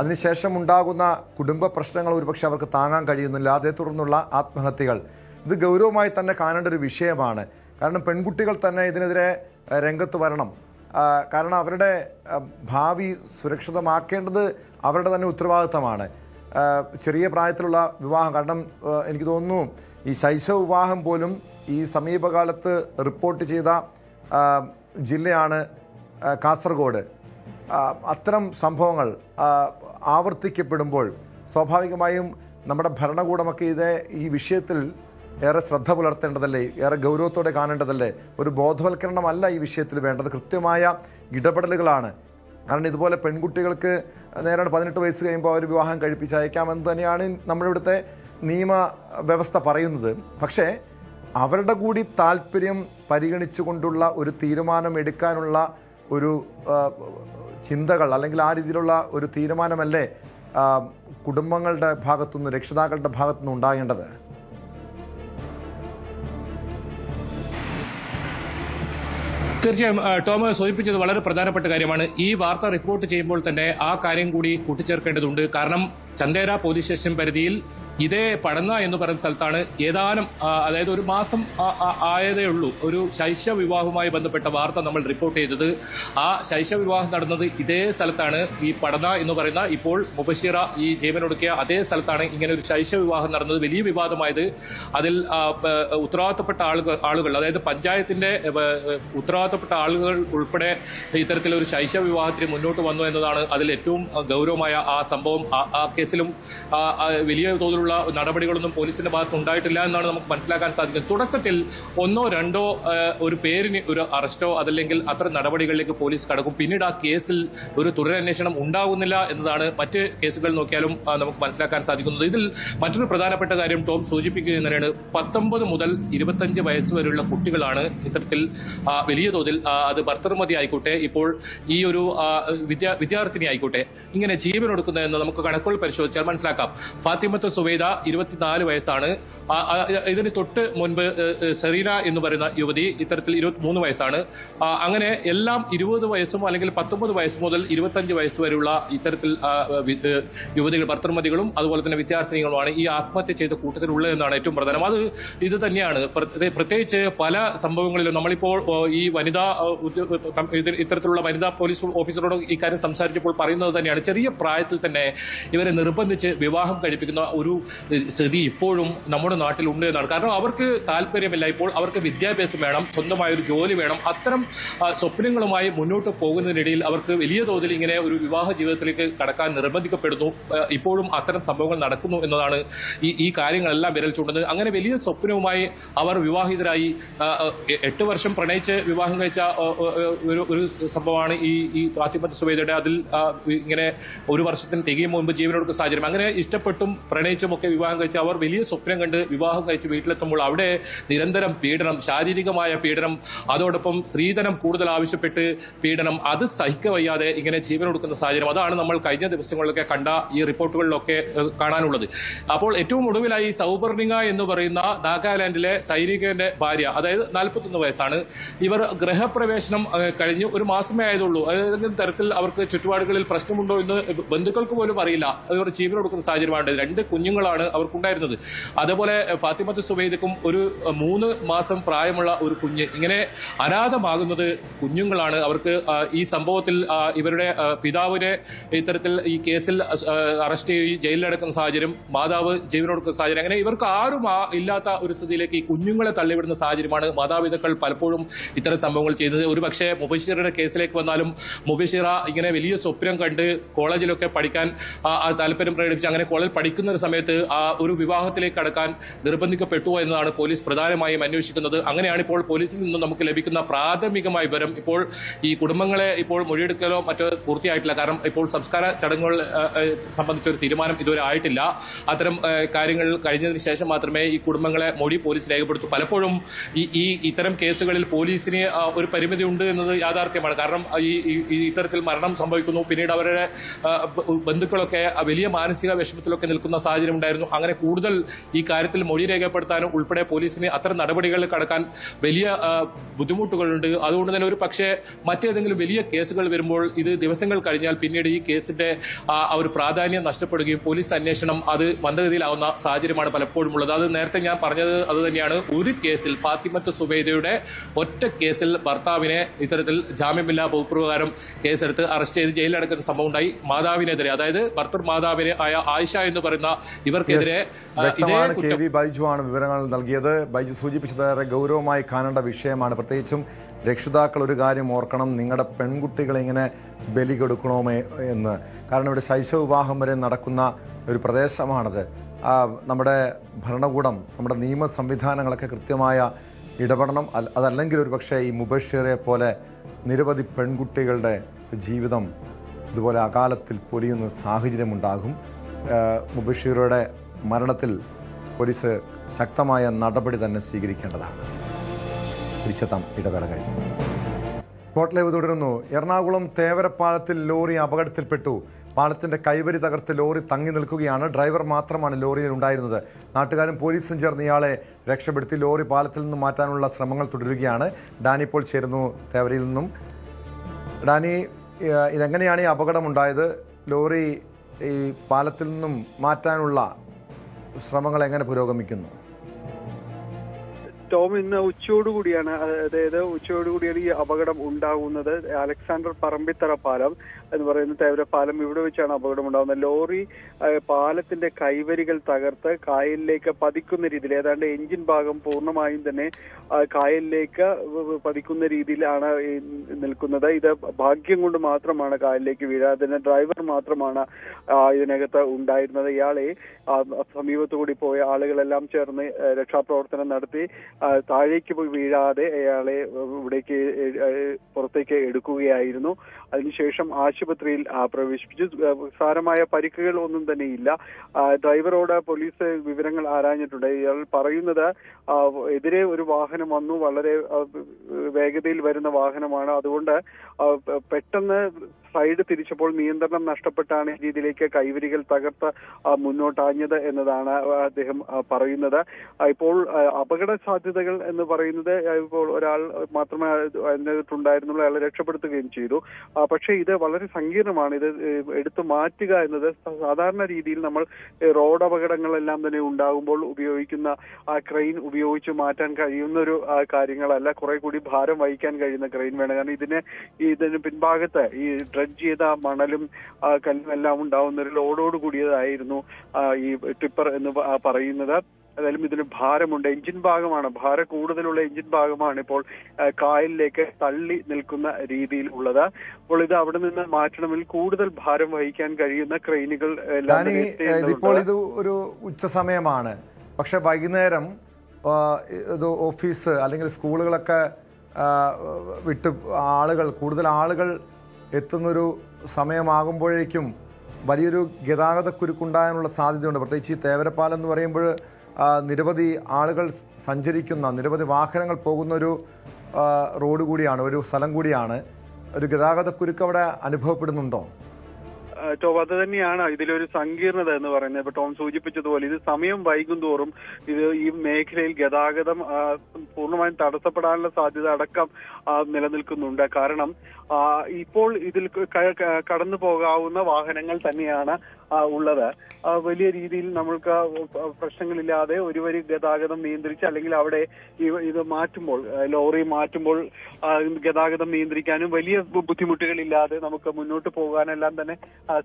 അതിനുശേഷം ഉണ്ടാകുന്ന കുടുംബ പ്രശ്നങ്ങൾ ഒരുപക്ഷെ അവർക്ക് താങ്ങാൻ കഴിയുന്നില്ല. അതേ തുടർന്നുള്ള ആത്മഹത്യകൾ, ഇത് ഗൗരവമായി തന്നെ കാണേണ്ട ഒരു വിഷയമാണ്. കാരണം പെൺകുട്ടികൾ തന്നെ ഇതിനെതിരെ രംഗത്ത് വരണം. കാരണം അവരുടെ ഭാവി സുരക്ഷിതമാക്കേണ്ടത് അവരുടെ തന്നെ ഉത്തരവാദിത്തമാണ്. ചെറിയ പ്രായത്തിലുള്ള വിവാഹം, കാരണം എനിക്ക് തോന്നുന്നു ഈ ശൈശവ വിവാഹം പോലും ഈ സമീപകാലത്ത് റിപ്പോർട്ട് ചെയ്ത ജില്ലയാണ് കാസർഗോഡ്. അത്തരം സംഭവങ്ങൾ ആവർത്തിക്കപ്പെടുമ്പോൾ സ്വാഭാവികമായും നമ്മുടെ ഭരണകൂടമൊക്കെ ഈ വിഷയത്തിൽ ഏറെ ശ്രദ്ധ പുലർത്തേണ്ടതല്ലേ, ഏറെ ഗൗരവത്തോടെ കാണേണ്ടതല്ലേ? ഒരു ബോധവൽക്കരണമല്ല ഈ വിഷയത്തിൽ വേണ്ടത്, കൃത്യമായ ഇടപെടലുകളാണ്. കാരണം ഇതുപോലെ പെൺകുട്ടികൾക്ക് നേരെ 18 വയസ്സ് കഴിയുമ്പോൾ അവർ വിവാഹം കഴിപ്പിച്ചയക്കാമെന്ന് തന്നെയാണ് നമ്മുടെ ഇവിടുത്തെ നിയമ വ്യവസ്ഥ പറയുന്നത്. പക്ഷേ അവരുടെ കൂടി താല്പര്യം പരിഗണിച്ചുകൊണ്ടുള്ള ഒരു തീരുമാനം എടുക്കാനുള്ള ഒരു ചിന്തകൾ, അല്ലെങ്കിൽ ആ രീതിയിലുള്ള ഒരു തീരുമാനമല്ലേ കുടുംബങ്ങളുടെ ഭാഗത്തുനിന്ന്, രക്ഷിതാക്കളുടെ ഭാഗത്തുനിന്ന് ഉണ്ടാകേണ്ടത്? തീർച്ചയായും ടോം സൂചിപ്പിച്ചത് വളരെ പ്രധാനപ്പെട്ട കാര്യമാണ്. ഈ വാർത്ത റിപ്പോർട്ട് ചെയ്യുമ്പോൾ തന്നെ ആ കാര്യം കൂടി കൂട്ടിച്ചേർക്കേണ്ടതുണ്ട്. കാരണം ചന്ദേര പോലീസ് സ്റ്റേഷൻ പരിധിയിൽ ഇതേ പടന്ന എന്ന് പറയുന്ന സ്ഥലത്താണ് ഏതാനും അതായത് ഒരു മാസം ആയതേ ഉള്ളൂ ഒരു ശൈശവ വിവാഹവുമായി ബന്ധപ്പെട്ട വാർത്ത നമ്മൾ റിപ്പോർട്ട് ചെയ്തത്. ആ ശൈശവ വിവാഹം നടന്നത് ഇതേ സ്ഥലത്താണ്. ഈ പടന്ന എന്ന് പറയുന്ന ഇപ്പോൾ മുബഷിറ ഈ ജീവനൊടുക്കിയ അതേ സ്ഥലത്താണ് ഇങ്ങനെ ഒരു ശൈശവ വിവാഹം നടന്നത്. വലിയ വിവാദമായത് അതിൽ ഉത്തരവാദിത്തപ്പെട്ട ആളുകൾ അതായത് പഞ്ചായത്തിന്റെ ഉത്തരവാദിത്തപ്പെട്ട ആളുകൾ ഉൾപ്പെടെ ഇത്തരത്തിലൊരു ശൈശവ വിവാഹത്തിന് മുന്നോട്ട് വന്നു എന്നതാണ് അതിൽ ഏറ്റവും ഗൗരവമായ ആ സംഭവം. ആ കേസിലും വലിയ തോതിലുള്ള നടപടികളൊന്നും പോലീസിന്റെ ഭാഗത്ത് ഉണ്ടായിട്ടില്ല എന്നാണ് നമുക്ക് മനസ്സിലാക്കാൻ സാധിക്കുന്നത്. തുടക്കത്തിൽ 1 or 2 ഒരു പേരിന് ഒരു അറസ്റ്റോ അതല്ലെങ്കിൽ അത്തരം നടപടികളിലേക്ക് പോലീസ് കടക്കും. പിന്നീട് ആ കേസിൽ ഒരു തുടരന്വേഷണം ഉണ്ടാകുന്നില്ല എന്നതാണ് മറ്റ് കേസുകൾ നോക്കിയാലും നമുക്ക് മനസ്സിലാക്കാൻ സാധിക്കുന്നത്. ഇതിൽ മറ്റൊരു പ്രധാനപ്പെട്ട കാര്യം ടോം സൂചിപ്പിക്കുന്നത് തന്നെയാണ്. 19 മുതൽ 25 വയസ്സ് വരെയുള്ള കുട്ടികളാണ് ഇത്തരത്തിൽ വലിയ തോതിൽ അത് ഭർത്തൃമതി ആയിക്കോട്ടെ, ഇപ്പോൾ ഈ ഒരു വിദ്യാർത്ഥിനി ആയിക്കോട്ടെ, ഇങ്ങനെ ജീവനൊടുക്കുന്നതെന്ന് നമുക്ക് കണക്കുകൾ പരിശോധിച്ചാൽ മനസ്സിലാക്കാം. ഫാത്തിമത്ത് സുവൈദ 24 വയസ്സാണ്. ഇതിന് തൊട്ട് മുൻപ് സെറീന എന്ന് പറയുന്ന യുവതി ഇത്തരത്തിൽ 23 വയസ്സാണ്. അങ്ങനെ എല്ലാം 20 വയസ്സും അല്ലെങ്കിൽ 19 വയസ്സ് മുതൽ 25 വയസ്സ് വരെയുള്ള ഇത്തരത്തിൽ യുവതികൾ ഭർത്തൃമതികളും അതുപോലെ തന്നെ വിദ്യാർത്ഥിനികളുമാണ് ഈ ആത്മഹത്യ ചെയ്ത കൂട്ടത്തിലുള്ളതെന്നാണ് ഏറ്റവും പ്രധാനം. അത് ഇത് തന്നെയാണ്. പ്രത്യേകിച്ച് പല സംഭവങ്ങളിലും നമ്മളിപ്പോൾ ഈ വനിതാ ഇത്തരത്തിലുള്ള വനിതാ പോലീസ് ഓഫീസറോട് ഇക്കാര്യം സംസാരിച്ചപ്പോൾ പറയുന്നത് തന്നെയാണ്. ചെറിയ പ്രായത്തിൽ തന്നെ ഇവരെ നിർബന്ധിച്ച് വിവാഹം കഴിപ്പിക്കുന്ന ഒരു സ്ഥിതി ഇപ്പോഴും നമ്മുടെ നാട്ടിലുണ്ട് എന്നാണ്. കാരണം അവർക്ക് താല്പര്യമില്ല, ഇപ്പോൾ അവർക്ക് വിദ്യാഭ്യാസം വേണം, സ്വന്തമായൊരു ജോലി വേണം. അത്തരം സ്വപ്നങ്ങളുമായി മുന്നോട്ട് പോകുന്നതിനിടയിൽ അവർക്ക് വലിയ തോതിൽ ഇങ്ങനെ ഒരു വിവാഹ ജീവിതത്തിലേക്ക് കടക്കാൻ നിർബന്ധിക്കപ്പെടുന്നു. ഇപ്പോഴും അത്തരം സംഭവങ്ങൾ നടക്കുന്നു എന്നതാണ് ഈ കാര്യങ്ങളെല്ലാം വിരൽ ചൂണ്ടുന്നത്. അങ്ങനെ വലിയ സ്വപ്നവുമായി അവർ വിവാഹിതരായി 8 വർഷം പ്രണയിച്ച് വിവാഹം കഴിച്ച ഒരു സംഭവമാണ് ഈ ഫാത്തിമത്ത് സുവൈദയുടെ. അതിൽ ഇങ്ങനെ 1 വർഷത്തിന് തികയും മുമ്പ് ജീവനൊടുക്കുന്ന സാഹചര്യം. അങ്ങനെ ഇഷ്ടപ്പെട്ടും പ്രണയിച്ചും ഒക്കെ വിവാഹം കഴിച്ച് അവർ വലിയ സ്വപ്നം കണ്ട് വിവാഹം കഴിച്ച് വീട്ടിലെത്തുമ്പോൾ അവിടെ നിരന്തരം പീഡനം, ശാരീരികമായ പീഡനം, അതോടൊപ്പം സ്ത്രീധനം കൂടുതൽ ആവശ്യപ്പെട്ട് പീഡനം, അത് സഹിക്കവയ്യാതെ ഇങ്ങനെ ജീവനൊടുക്കുന്ന സാഹചര്യം. അതാണ് നമ്മൾ കഴിഞ്ഞ ദിവസങ്ങളിലൊക്കെ കണ്ട ഈ റിപ്പോർട്ടുകളിലൊക്കെ കാണാനുള്ളത്. അപ്പോൾ ഏറ്റവും ഒടുവിലായി സൗപർണിക എന്ന് പറയുന്ന നാഗാലാൻഡിലെ സൈനികന്റെ ഭാര്യ, അതായത് 41 വയസ്സാണ്. ഇവർ ഗൃഹപ്രവേശനം കഴിഞ്ഞ് 1 മാസമേ ആയതുള്ളൂ. ഏതെങ്കിലും തരത്തിൽ അവർക്ക് ചുറ്റുപാടുകളിൽ പ്രശ്നമുണ്ടോ എന്ന് ബന്ധുക്കൾക്ക് പോലും അറിയില്ല. അവർ ജീവനൊടുക്കുന്ന സാഹചര്യമാണ്. 2 കുഞ്ഞുങ്ങളാണ് അവർക്കുണ്ടായിരുന്നത്. അതേപോലെ ഫാത്തിമത്ത് സുവൈദക്കും ഒരു 3 മാസം പ്രായമുള്ള ഒരു കുഞ്ഞ്. ഇങ്ങനെ അനാഥമാകുന്നത് കുഞ്ഞുങ്ങളാണ്. അവർക്ക് ഈ സംഭവത്തിൽ ഇവരുടെ പിതാവിനെ ഇത്തരത്തിൽ ഈ കേസിൽ അറസ്റ്റ് ചെയ്ത് ജയിലിലടക്കുന്ന സാഹചര്യം, മാതാവ് ജീവനൊടുക്കുന്ന സാഹചര്യം, അങ്ങനെ ഇവർക്ക് ആരും ഇല്ലാത്ത ഒരു സ്ഥിതിയിലേക്ക് ഈ കുഞ്ഞുങ്ങളെ തള്ളിവിടുന്ന സാഹചര്യമാണ് മാതാപിതാക്കൾ പലപ്പോഴും ഇത്തരം സംഭവങ്ങൾ ചെയ്യുന്നത്. ഒരുപക്ഷെ മുബഷിറയുടെ കേസിലേക്ക് വന്നാലും മുബഷിറ ഇങ്ങനെ വലിയ സ്വപ്നം കണ്ട് കോളേജിലൊക്കെ പഠിക്കാൻ താല്പര്യം പ്രകടിപ്പിച്ച് അങ്ങനെ കോളേജിൽ പഠിക്കുന്ന ഒരു സമയത്ത് ഒരു വിവാഹത്തിലേക്ക് കടക്കാൻ നിർബന്ധിക്കപ്പെട്ടു എന്നതാണ് പോലീസ് പ്രധാനമായും അന്വേഷിക്കുന്നത്. അങ്ങനെയാണ് ഇപ്പോൾ പോലീസിൽ നിന്ന് നമുക്ക് ലഭിക്കുന്ന പ്രാഥമികമായ വിവരം. ഇപ്പോൾ ഈ കുടുംബങ്ങളെ ഇപ്പോൾ മൊഴിയെടുക്കലോ മറ്റോ പൂർത്തിയായിട്ടില്ല. കാരണം ഇപ്പോൾ സംസ്കാര ചടങ്ങുകൾ സംബന്ധിച്ച ഒരു തീരുമാനം ഇതുവരെ ആയിട്ടില്ല. അത്തരം കാര്യങ്ങൾ കഴിഞ്ഞതിന് ശേഷം മാത്രമേ ഈ കുടുംബങ്ങളെ മൊഴി പോലീസ് രേഖപ്പെടുത്തൂ. പലപ്പോഴും ഇത്തരം കേസുകളിൽ പോലീസിന് ഒരു പരിമിതി ഉണ്ട് എന്നത് യാഥാർത്ഥ്യമാണ്. കാരണം ഈ ഇത്തരത്തിൽ മരണം സംഭവിക്കുന്നു, പിന്നീട് അവരുടെ ബന്ധുക്കളൊക്കെ വലിയ മാനസിക വിഷമത്തിലൊക്കെ നിൽക്കുന്ന സാഹചര്യം ഉണ്ടായിരുന്നു. അങ്ങനെ കൂടുതൽ ഈ കാര്യത്തിൽ മൊഴി രേഖപ്പെടുത്താനും ഉൾപ്പെടെ പോലീസിന് അത്തരം നടപടികളിൽ കടക്കാൻ വലിയ ബുദ്ധിമുട്ടുകളുണ്ട്. അതുകൊണ്ട് തന്നെ ഒരു പക്ഷേ മറ്റേതെങ്കിലും വലിയ കേസുകൾ വരുമ്പോൾ ഇത് ദിവസങ്ങൾ കഴിഞ്ഞാൽ പിന്നീട് ഈ കേസിന്റെ ഒരു പ്രാധാന്യം നഷ്ടപ്പെടുകയും പോലീസ് അന്വേഷണം അത് മന്ദഗതിയിലാവുന്ന സാഹചര്യമാണ് പലപ്പോഴും ഉള്ളത്. അത് നേരത്തെ ഞാൻ പറഞ്ഞത് അത് തന്നെയാണ്. ഒരു കേസിൽ ഫാത്തിമത്ത് സുവൈദയുടെ ഒറ്റ കേസിൽ ഭർത്താവിനെ ഇത്തരത്തിൽ ജാമ്യമില്ലാ വകുപ്പ് പ്രകാരം കേസെടുത്ത് അറസ്റ്റ് ചെയ്ത് ജയിലിലടക്കുന്ന സംഭവം ഉണ്ടായി. മാതാവിനെതിരെ, അതായത് ഭർത്തൃ മാതാവിനെ ആയ ആയിഷ എന്ന് പറയുന്ന ഇവർക്കെതിരെ ബൈജു ആണ് വിവരങ്ങൾ നൽകിയത്. ബൈജു സൂചിപ്പിച്ചത് ഏറെ ഗൗരവമായി കാണേണ്ട വിഷയമാണ്. പ്രത്യേകിച്ചും രക്ഷിതാക്കൾ ഒരു കാര്യം ഓർക്കണം, നിങ്ങളുടെ പെൺകുട്ടികളെ ഇങ്ങനെ ബലി കൊടുക്കണമോ എന്ന്. കാരണം ഇവിടെ ശൈശവ വിവാഹം വരെ നടക്കുന്ന ഒരു പ്രദേശമാണത്. നമ്മുടെ ഭരണകൂടം, നമ്മുടെ നിയമ സംവിധാനങ്ങളൊക്കെ കൃത്യമായ ഇടപെടണം. അതല്ലെങ്കിൽ ഒരു പക്ഷേ ഈ മുബഷിറെ പോലെ നിരവധി പെൺകുട്ടികളുടെ ജീവിതം ഇതുപോലെ അകാലത്തിൽ പൊലിയുന്ന സാഹചര്യമുണ്ടാകും. മുബഷിറയുടെ മരണത്തിൽ പോലീസ് ശക്തമായ നടപടി തന്നെ സ്വീകരിക്കേണ്ടതാണ്. തിരിച്ചെത്താം ഇടവേള കഴിഞ്ഞു. സ്പോട്ട് ലൈവ് തുടരുന്നു. എറണാകുളം തേവരപ്പാലത്തിൽ ലോറി അപകടത്തിൽപ്പെട്ടു. പാലത്തിന്റെ കൈവരി തകർത്ത് ലോറി തങ്ങി നിൽക്കുകയാണ്. ഡ്രൈവർ മാത്രമാണ് ലോറിയിൽ ഉണ്ടായിരുന്നത്. നാട്ടുകാരും പോലീസും ചേർന്ന് ഇയാളെ രക്ഷപ്പെടുത്തി. ലോറി പാലത്തിൽ നിന്നും മാറ്റാനുള്ള ശ്രമങ്ങൾ തുടരുകയാണ്. ഡാനി ഇപ്പോൾ ചേരുന്നു തേവരയിൽ നിന്നും. ഡാനി, ഇതെങ്ങനെയാണ് ഈ അപകടമുണ്ടായത്? ലോറി ഈ പാലത്തിൽ നിന്നും മാറ്റാനുള്ള ശ്രമങ്ങൾ എങ്ങനെ പുരോഗമിക്കുന്നു? ടോം, ഇന്ന് ഉച്ചയോടുകൂടിയാണ് ഈ അപകടം ഉണ്ടാകുന്നത്. അലക്സാണ്ടർ പറമ്പിത്തറ പാലം എന്ന് പറയുന്ന തേവര പാലം, ഇവിടെ വെച്ചാണ് അപകടം ഉണ്ടാകുന്നത്. ലോറി പാലത്തിന്റെ കൈവരികൾ തകർത്ത് കായലിലേക്ക് പതിക്കുന്ന രീതിയിൽ, ഏതാണ്ട് എഞ്ചിൻ ഭാഗം പൂർണ്ണമായും തന്നെ കായലിലേക്ക് പതിക്കുന്ന രീതിയിലാണ് നിൽക്കുന്നത്. ഇത് ഭാഗ്യം കൊണ്ട് മാത്രമാണ് കായലിലേക്ക് വീഴാതെ. ഡ്രൈവർ മാത്രമാണ് ഇതിനകത്ത് ഉണ്ടായിരുന്നത്. ഇയാളെ സമീപത്തുകൂടി പോയ ആളുകളെല്ലാം ചേർന്ന് രക്ഷാപ്രവർത്തനം നടത്തി താഴേക്ക് പോയി വീഴാതെ അയാളെ ഇവിടേക്ക് പുറത്തേക്ക് എടുക്കുകയായിരുന്നു. അതിനുശേഷം ആശുപത്രിയിൽ പ്രവേശിപ്പിച്ചു. സാരമായ പരിക്കുകൾ ഒന്നും തന്നെ ഇല്ല. ഡ്രൈവറോട് പോലീസ് വിവരങ്ങൾ ആരാഞ്ഞിട്ടുണ്ട്. ഇയാൾ പറയുന്നത് എതിരെ ഒരു വാഹനം വന്നു, വളരെ വേഗതയിൽ വരുന്ന വാഹനമാണ്, അതുകൊണ്ട് പെട്ടെന്ന് സൈഡ് തിരിച്ചപ്പോൾ നിയന്ത്രണം നഷ്ടപ്പെട്ടാണ് ഈ രീതിയിലേക്ക് കൈവരികൾ തകർത്ത് മുന്നോട്ടാഞ്ഞത് എന്നതാണ് അദ്ദേഹം പറയുന്നത്. ഇപ്പോൾ അപകട സാധ്യതകൾ എന്ന് പറയുന്നത് ഇപ്പോൾ ഒരാൾ മാത്രമേ അതിനകത്തുണ്ടായിരുന്നുള്ളൂ, അയാളെ രക്ഷപ്പെടുത്തുകയും ചെയ്തു. പക്ഷേ ഇത് വളരെ സങ്കീർണമാണ്. ഇത് എടുത്തു മാറ്റുക എന്നത് സാധാരണ രീതിയിൽ നമ്മൾ റോഡ് അപകടങ്ങളെല്ലാം തന്നെ ഉണ്ടാകുമ്പോൾ ഉപയോഗിക്കുന്ന ക്രെയിൻ ഉപയോഗിച്ച് മാറ്റാൻ കഴിയുന്ന ഒരു കാര്യങ്ങളല്ല. കുറെ കൂടി ഭാരം വഹിക്കാൻ കഴിയുന്ന ക്രെയിൻ വേണം. കാരണം ഇതിന് പിൻഭാഗത്ത് ഈ ഡ്രഡ്ജ് ചെയ്ത മണലും കല്ലും എല്ലാം ഉണ്ടാവുന്ന ഒരു ലോഡോട് കൂടിയതായിരുന്നു ഈ ടിപ്പർ എന്ന് പറയുന്നത്. ഏതായാലും ഇതിന് ഭാരമുണ്ട്. എഞ്ചിൻ ഭാഗമാണ്, ഭാരം കൂടുതലുള്ള എഞ്ചിൻ ഭാഗമാണ് ഇപ്പോൾ കായലിലേക്ക് തള്ളി നിൽക്കുന്ന രീതിയിൽ ഉള്ളത്. അപ്പോൾ ഇത് അവിടെ നിന്ന് മാറ്റണമെങ്കിൽ കൂടുതൽ ഭാരം വഹിക്കാൻ കഴിയുന്ന ക്രെയിനുകൾ എല്ലാം. ഇപ്പോൾ ഇത് ഒരു ഉച്ച സമയമാണ്, പക്ഷെ വൈകുന്നേരം ഇത് ഓഫീസ് അല്ലെങ്കിൽ സ്കൂളുകളൊക്കെ വിട്ട് കൂടുതൽ ആളുകൾ എത്തുന്നൊരു സമയമാകുമ്പോഴേക്കും വലിയൊരു ഗതാഗതക്കുരുക്കുണ്ടാകാനുള്ള സാധ്യതയുണ്ട്. പ്രത്യേകിച്ച് ഈ തേവരപ്പാലം എന്ന് പറയുമ്പോൾ നിരവധി ആളുകൾ സഞ്ചരിക്കുന്ന, നിരവധി വാഹനങ്ങൾ പോകുന്ന ഒരു റോഡ് കൂടിയാണ്, ഒരു സ്ഥലം കൂടിയാണ്. ഒരു ഗതാഗതക്കുരുക്ക് അവിടെ അനുഭവപ്പെടുന്നുണ്ടോ? ടോം, അത് തന്നെയാണ് ഇതിലൊരു സങ്കീർണത എന്ന് പറയുന്നത്. ഇപ്പൊ ടോം സൂചിപ്പിച്ചതുപോലെ ഇത് സമയം വൈകും തോറും ഈ മേഖലയിൽ ഗതാഗതം പൂർണ്ണമായും തടസ്സപ്പെടാനുള്ള സാധ്യത അടക്കം നിലനിൽക്കുന്നുണ്ട്. കാരണം ഇപ്പോൾ ഇതിൽ കടന്നു പോകാവുന്ന വാഹനങ്ങൾ തന്നെയാണ് ഉള്ളത്. വലിയ രീതിയിൽ നമ്മൾക്ക് പ്രശ്നങ്ങളില്ലാതെ ഒരു വരി ഗതാഗതം നിയന്ത്രിച്ച്, അല്ലെങ്കിൽ അവിടെ ഇത് മാറ്റുമ്പോൾ, ലോറി മാറ്റുമ്പോൾ ഗതാഗതം നിയന്ത്രിക്കാനും വലിയ ബുദ്ധിമുട്ടുകളില്ലാതെ നമുക്ക് മുന്നോട്ട് പോകാനെല്ലാം തന്നെ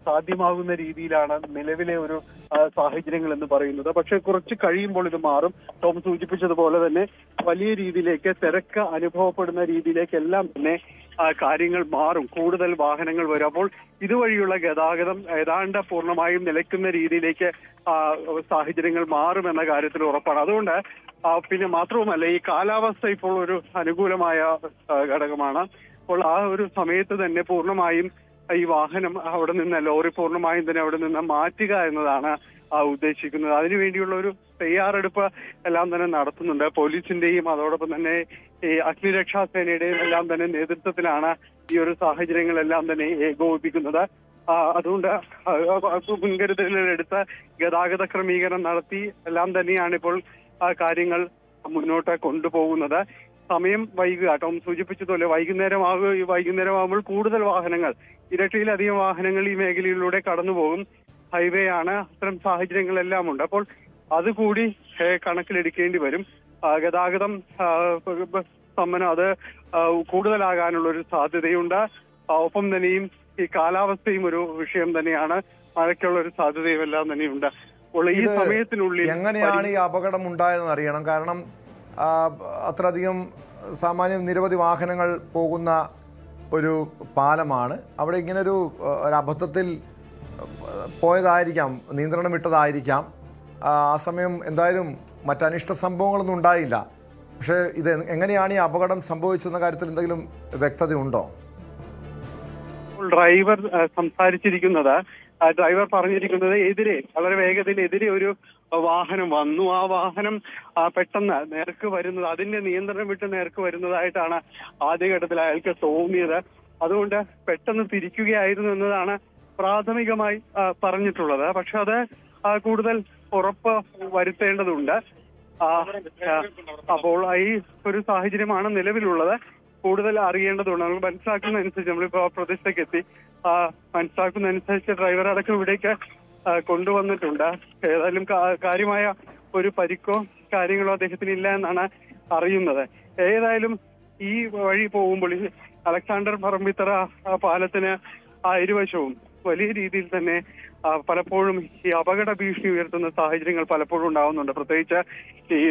സാധ്യമാകുന്ന രീതിയിലാണ് നിലവിലെ ഒരു സാഹചര്യങ്ങൾ എന്ന് പറയുന്നത്. പക്ഷെ കുറച്ച് കഴിയുമ്പോൾ ഇത് മാറും. ടോം സൂചിപ്പിച്ചതുപോലെ തന്നെ വലിയ രീതിയിലേക്ക് തിരക്ക് അനുഭവപ്പെടുന്ന രീതിയിലേക്കെല്ലാം തന്നെ കാര്യങ്ങൾ മാറും. കൂടുതൽ വാഹനങ്ങൾ വരും. അപ്പോൾ ഇതുവഴിയുള്ള ഗതാഗതം ഏതാണ്ട് പൂർണ്ണമായും നിലയ്ക്കുന്ന രീതിയിലേക്ക് സാഹചര്യങ്ങൾ മാറുമെന്ന കാര്യത്തിൽ ഉറപ്പാണ്. അതുകൊണ്ട് പിന്നെ മാത്രവുമല്ല, ഈ കാലാവസ്ഥ ഇപ്പോൾ ഒരു അനുകൂലമായ ഘടകമാണ്. അപ്പോൾ ആ ഒരു സമയത്ത് തന്നെ പൂർണ്ണമായും ഈ വാഹനം അവിടെ നിന്ന്, ലോറി പൂർണ്ണമായും തന്നെ അവിടെ നിന്ന് മാറ്റുക എന്നതാണ് ഉദ്ദേശിക്കുന്നത്. അതിനുവേണ്ടിയുള്ള ഒരു തയ്യാറെടുപ്പ് എല്ലാം തന്നെ നടത്തുന്നുണ്ട്. പോലീസിന്റെയും അതോടൊപ്പം തന്നെ ഈ അഗ്നിരക്ഷാസേനയുടെയും എല്ലാം തന്നെ നേതൃത്വത്തിലാണ് ഈ ഒരു സാഹചര്യങ്ങളെല്ലാം തന്നെ ഏകോപിപ്പിക്കുന്നത്. അതുകൊണ്ട് മുൻകരുതലുകളെടുത്ത് ഗതാഗത ക്രമീകരണം നടത്തി എല്ലാം തന്നെയാണ് ഇപ്പോൾ കാര്യങ്ങൾ മുന്നോട്ട് കൊണ്ടുപോകുന്നത്. സമയം വൈകുക, ടോം സൂചിപ്പിച്ചതുപോലെ വൈകുന്നേരമാകുമ്പോൾ കൂടുതൽ വാഹനങ്ങൾ, ഇരട്ടിയിലധികം വാഹനങ്ങൾ ഈ മേഖലയിലൂടെ കടന്നുപോകും. ഹൈവേ ആണ്, അത്തരം സാഹചര്യങ്ങളെല്ലാം ഉണ്ട്. അപ്പോൾ അതുകൂടി കണക്കിലെടുക്കേണ്ടി വരും. ഗതാഗതം അത് കൂടുതലാകാനുള്ള ഒരു സാധ്യതയുണ്ട്. ഒപ്പം തന്നെയും ഈ കാലാവസ്ഥയും ഒരു വിഷയം തന്നെയാണ്. മഴയ്ക്കുള്ള ഒരു സാധ്യതയും എല്ലാം തന്നെയുണ്ട്. അപ്പോൾ ഈ സമയത്തിനുള്ളിൽ എങ്ങനെയാണ് ഈ അപകടം ഉണ്ടായതെന്ന് അറിയണം. കാരണം അത്രയധികം സാമാന്യം നിരവധി വാഹനങ്ങൾ പോകുന്ന ഒരു പാലമാണ്. അവിടെ ഇങ്ങനൊരു അബദ്ധത്തിൽ പോയതായിരിക്കാം, നിയന്ത്രണം വിട്ടതായിരിക്കാം. ആ സമയം എന്തായാലും മറ്റനിഷ്ട സംഭവങ്ങളൊന്നും ഉണ്ടായില്ല. പക്ഷേ ഇത് എങ്ങനെയാണ് ഈ അപകടം സംഭവിച്ചെന്ന കാര്യത്തിൽ എന്തെങ്കിലും വ്യക്തതയുണ്ടോ? ഡ്രൈവർ സംസാരിച്ചിരിക്കുന്നത്, ഡ്രൈവർ പറഞ്ഞിരിക്കുന്നത് വളരെ വേഗതയിലെതിരെ ഒരു വാഹനം വന്നു. ആ വാഹനം പെട്ടെന്ന് നേർക്ക് വരുന്നത്, അതിന്റെ നിയന്ത്രണം വിട്ട് നേർക്ക് വരുന്നതായിട്ടാണ് ആദ്യഘട്ടത്തിൽ അയാൾക്ക് തോന്നിയത്. അതുകൊണ്ട് പെട്ടെന്ന് തിരിക്കുകയായിരുന്നു എന്നതാണ് പ്രാഥമികമായി പറഞ്ഞിട്ടുള്ളത്. പക്ഷെ അത് കൂടുതൽ ഉറപ്പ് വരുത്തേണ്ടതുണ്ട്. അപ്പോൾ ഈ ഒരു സാഹചര്യമാണ് നിലവിലുള്ളത്. കൂടുതൽ അറിയേണ്ടതുണ്ട്. നമ്മൾ മനസ്സിലാക്കുന്നതനുസരിച്ച്, നമ്മളിപ്പോ പ്രദേശത്തേക്ക് എത്തി, മനസ്സിലാക്കുന്നതനുസരിച്ച് ഡ്രൈവർ അടക്കം ഇവിടേക്ക് കൊണ്ടുവന്നിട്ടുണ്ട്. ഏതായാലും കാര്യമായ ഒരു പരിക്കോ കാര്യങ്ങളോ അദ്ദേഹത്തിന് ഇല്ല എന്നാണ് അറിയുന്നത്. ഏതായാലും ഈ വഴി പോകുമ്പോൾ അലക്സാണ്ടർ പറമ്പിത്തറ പാലത്തിന് ഇരുവശവും വലിയ രീതിയിൽ തന്നെ പലപ്പോഴും ഈ അപകട ഭീഷണി ഉയർത്തുന്ന സാഹചര്യങ്ങൾ പലപ്പോഴും ഉണ്ടാവുന്നുണ്ട്. പ്രത്യേകിച്ച് ഈ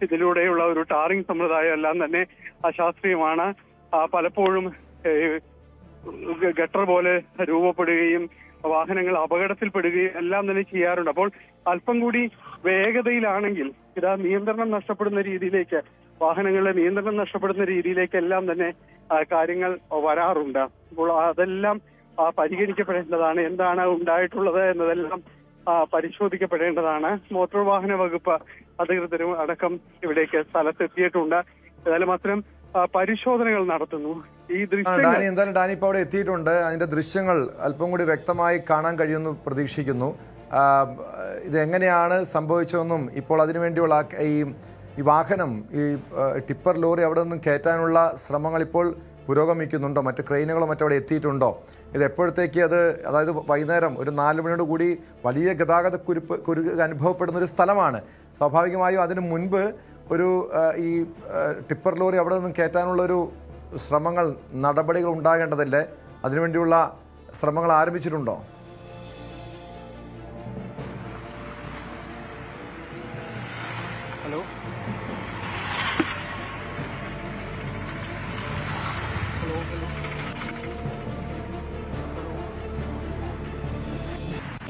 ഇതിലൂടെയുള്ള ഒരു ടാറിംഗ് സമ്പ്രദായം എല്ലാം തന്നെ അശാസ്ത്രീയമാണ്. പലപ്പോഴും ഗട്ടർ പോലെ രൂപപ്പെടുകയും വാഹനങ്ങൾ അപകടത്തിൽപ്പെടുകയും എല്ലാം തന്നെ ചെയ്യാറുണ്ട്. അപ്പോൾ അല്പം കൂടി വേഗതയിലാണെങ്കിൽ ഇതാ നിയന്ത്രണം നഷ്ടപ്പെടുന്ന രീതിയിലേക്ക്, വാഹനങ്ങളുടെ നിയന്ത്രണം നഷ്ടപ്പെടുന്ന രീതിയിലേക്ക് എല്ലാം തന്നെ കാര്യങ്ങൾ വരാറുണ്ട്. അപ്പോൾ അതെല്ലാം പരിഗണിക്കപ്പെടേണ്ടതാണ്. എന്താണ് ഉണ്ടായിട്ടുള്ളത് എന്നതെല്ലാം പരിശോധിക്കപ്പെടേണ്ടതാണ്. മോട്ടോർ വാഹന വകുപ്പ് അധികൃതരും അടക്കം ഇവിടേക്ക് സ്ഥലത്തെത്തിയിട്ടുണ്ട്. ഏതായാലും അത്തരം പരിശോധനകൾ നടത്തുന്നു. ഈ എന്തായാലും ഡാനി ഇപ്പോൾ അവിടെ എത്തിയിട്ടുണ്ട്. അതിന്റെ ദൃശ്യങ്ങൾ അല്പം കൂടി വ്യക്തമായി കാണാൻ കഴിയുമെന്ന് പ്രതീക്ഷിക്കുന്നു. ഇത് എങ്ങനെയാണ് സംഭവിച്ചതെന്നും ഇപ്പോൾ അതിനുവേണ്ടിയുള്ള ഈ വാഹനം, ഈ ടിപ്പർ ലോറി അവിടെ നിന്നും കയറ്റാനുള്ള ശ്രമങ്ങൾ ഇപ്പോൾ പുരോഗമിക്കുന്നുണ്ടോ? മറ്റ് ക്രെയിനുകളോ മറ്റവിടെ എത്തിയിട്ടുണ്ടോ? ഇത് എപ്പോഴത്തേക്ക് അതായത് വൈകുന്നേരം ഒരു 4 മണിയോട് കൂടി വലിയ ഗതാഗത കുരുക്ക് അനുഭവപ്പെടുന്ന ഒരു സ്ഥലമാണ്. സ്വാഭാവികമായും അതിനു മുൻപ് ഈ ടിപ്പർ ലോറി അവിടെ നിന്നും കയറ്റാനുള്ളൊരു നടപടികൾ ഉണ്ടാകേണ്ടതല്ലേ? അതിനുവേണ്ടിയുള്ള ശ്രമങ്ങൾ ആരംഭിച്ചിട്ടുണ്ടോ? ഹലോ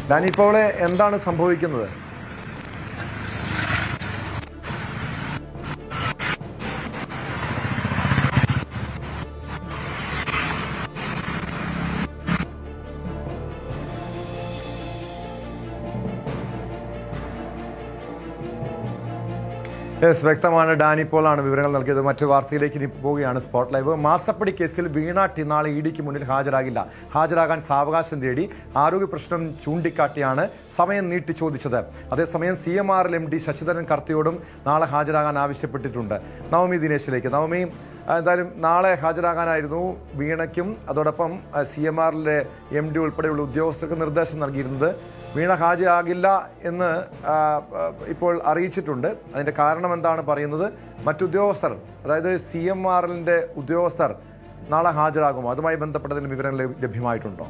ഡാനി, ഇപ്പോൾ എന്താണ് സംഭവിക്കുന്നത്? വ്യക്തമാണ്. ഡാനി പോളാണ് വിവരങ്ങൾ നൽകിയത്. മറ്റു വാർത്തയിലേക്ക് ഇനി പോവുകയാണ്. Spot live. മാസപ്പടി കേസിൽ വീണ ടി നാളെ ഇഡിക്ക് മുന്നിൽ ഹാജരാകില്ല. ഹാജരാകാൻ സാവകാശം തേടി ആരോഗ്യ പ്രശ്നം ചൂണ്ടിക്കാട്ടിയാണ് സമയം നീട്ടി ചോദിച്ചത്. അതേസമയം CMRL MD ശശിധരൻ കർത്തിയോടും നാളെ ഹാജരാകാൻ ആവശ്യപ്പെട്ടിട്ടുണ്ട്. നവമി ദിനേശിലേക്ക്. നവമി, എന്തായാലും നാളെ ഹാജരാകാനായിരുന്നു വീണയ്ക്കും അതോടൊപ്പം CMRL MD ഉൾപ്പെടെയുള്ള ഉദ്യോഗസ്ഥർക്ക് നിർദ്ദേശം നൽകിയിരുന്നത്. വീണ ഹാജരാകില്ല എന്ന് ഇപ്പോൾ അറിയിച്ചിട്ടുണ്ട്. അതിൻ്റെ കാരണം എന്താണ് പറയുന്നത്? മറ്റുദ്യോഗസ്ഥർ, അതായത് CMRL ഉദ്യോഗസ്ഥർ നാളെ ഹാജരാകുമോ? അതുമായി ബന്ധപ്പെട്ടതിന് വിവരങ്ങൾ ലഭ്യമായിട്ടുണ്ടോ?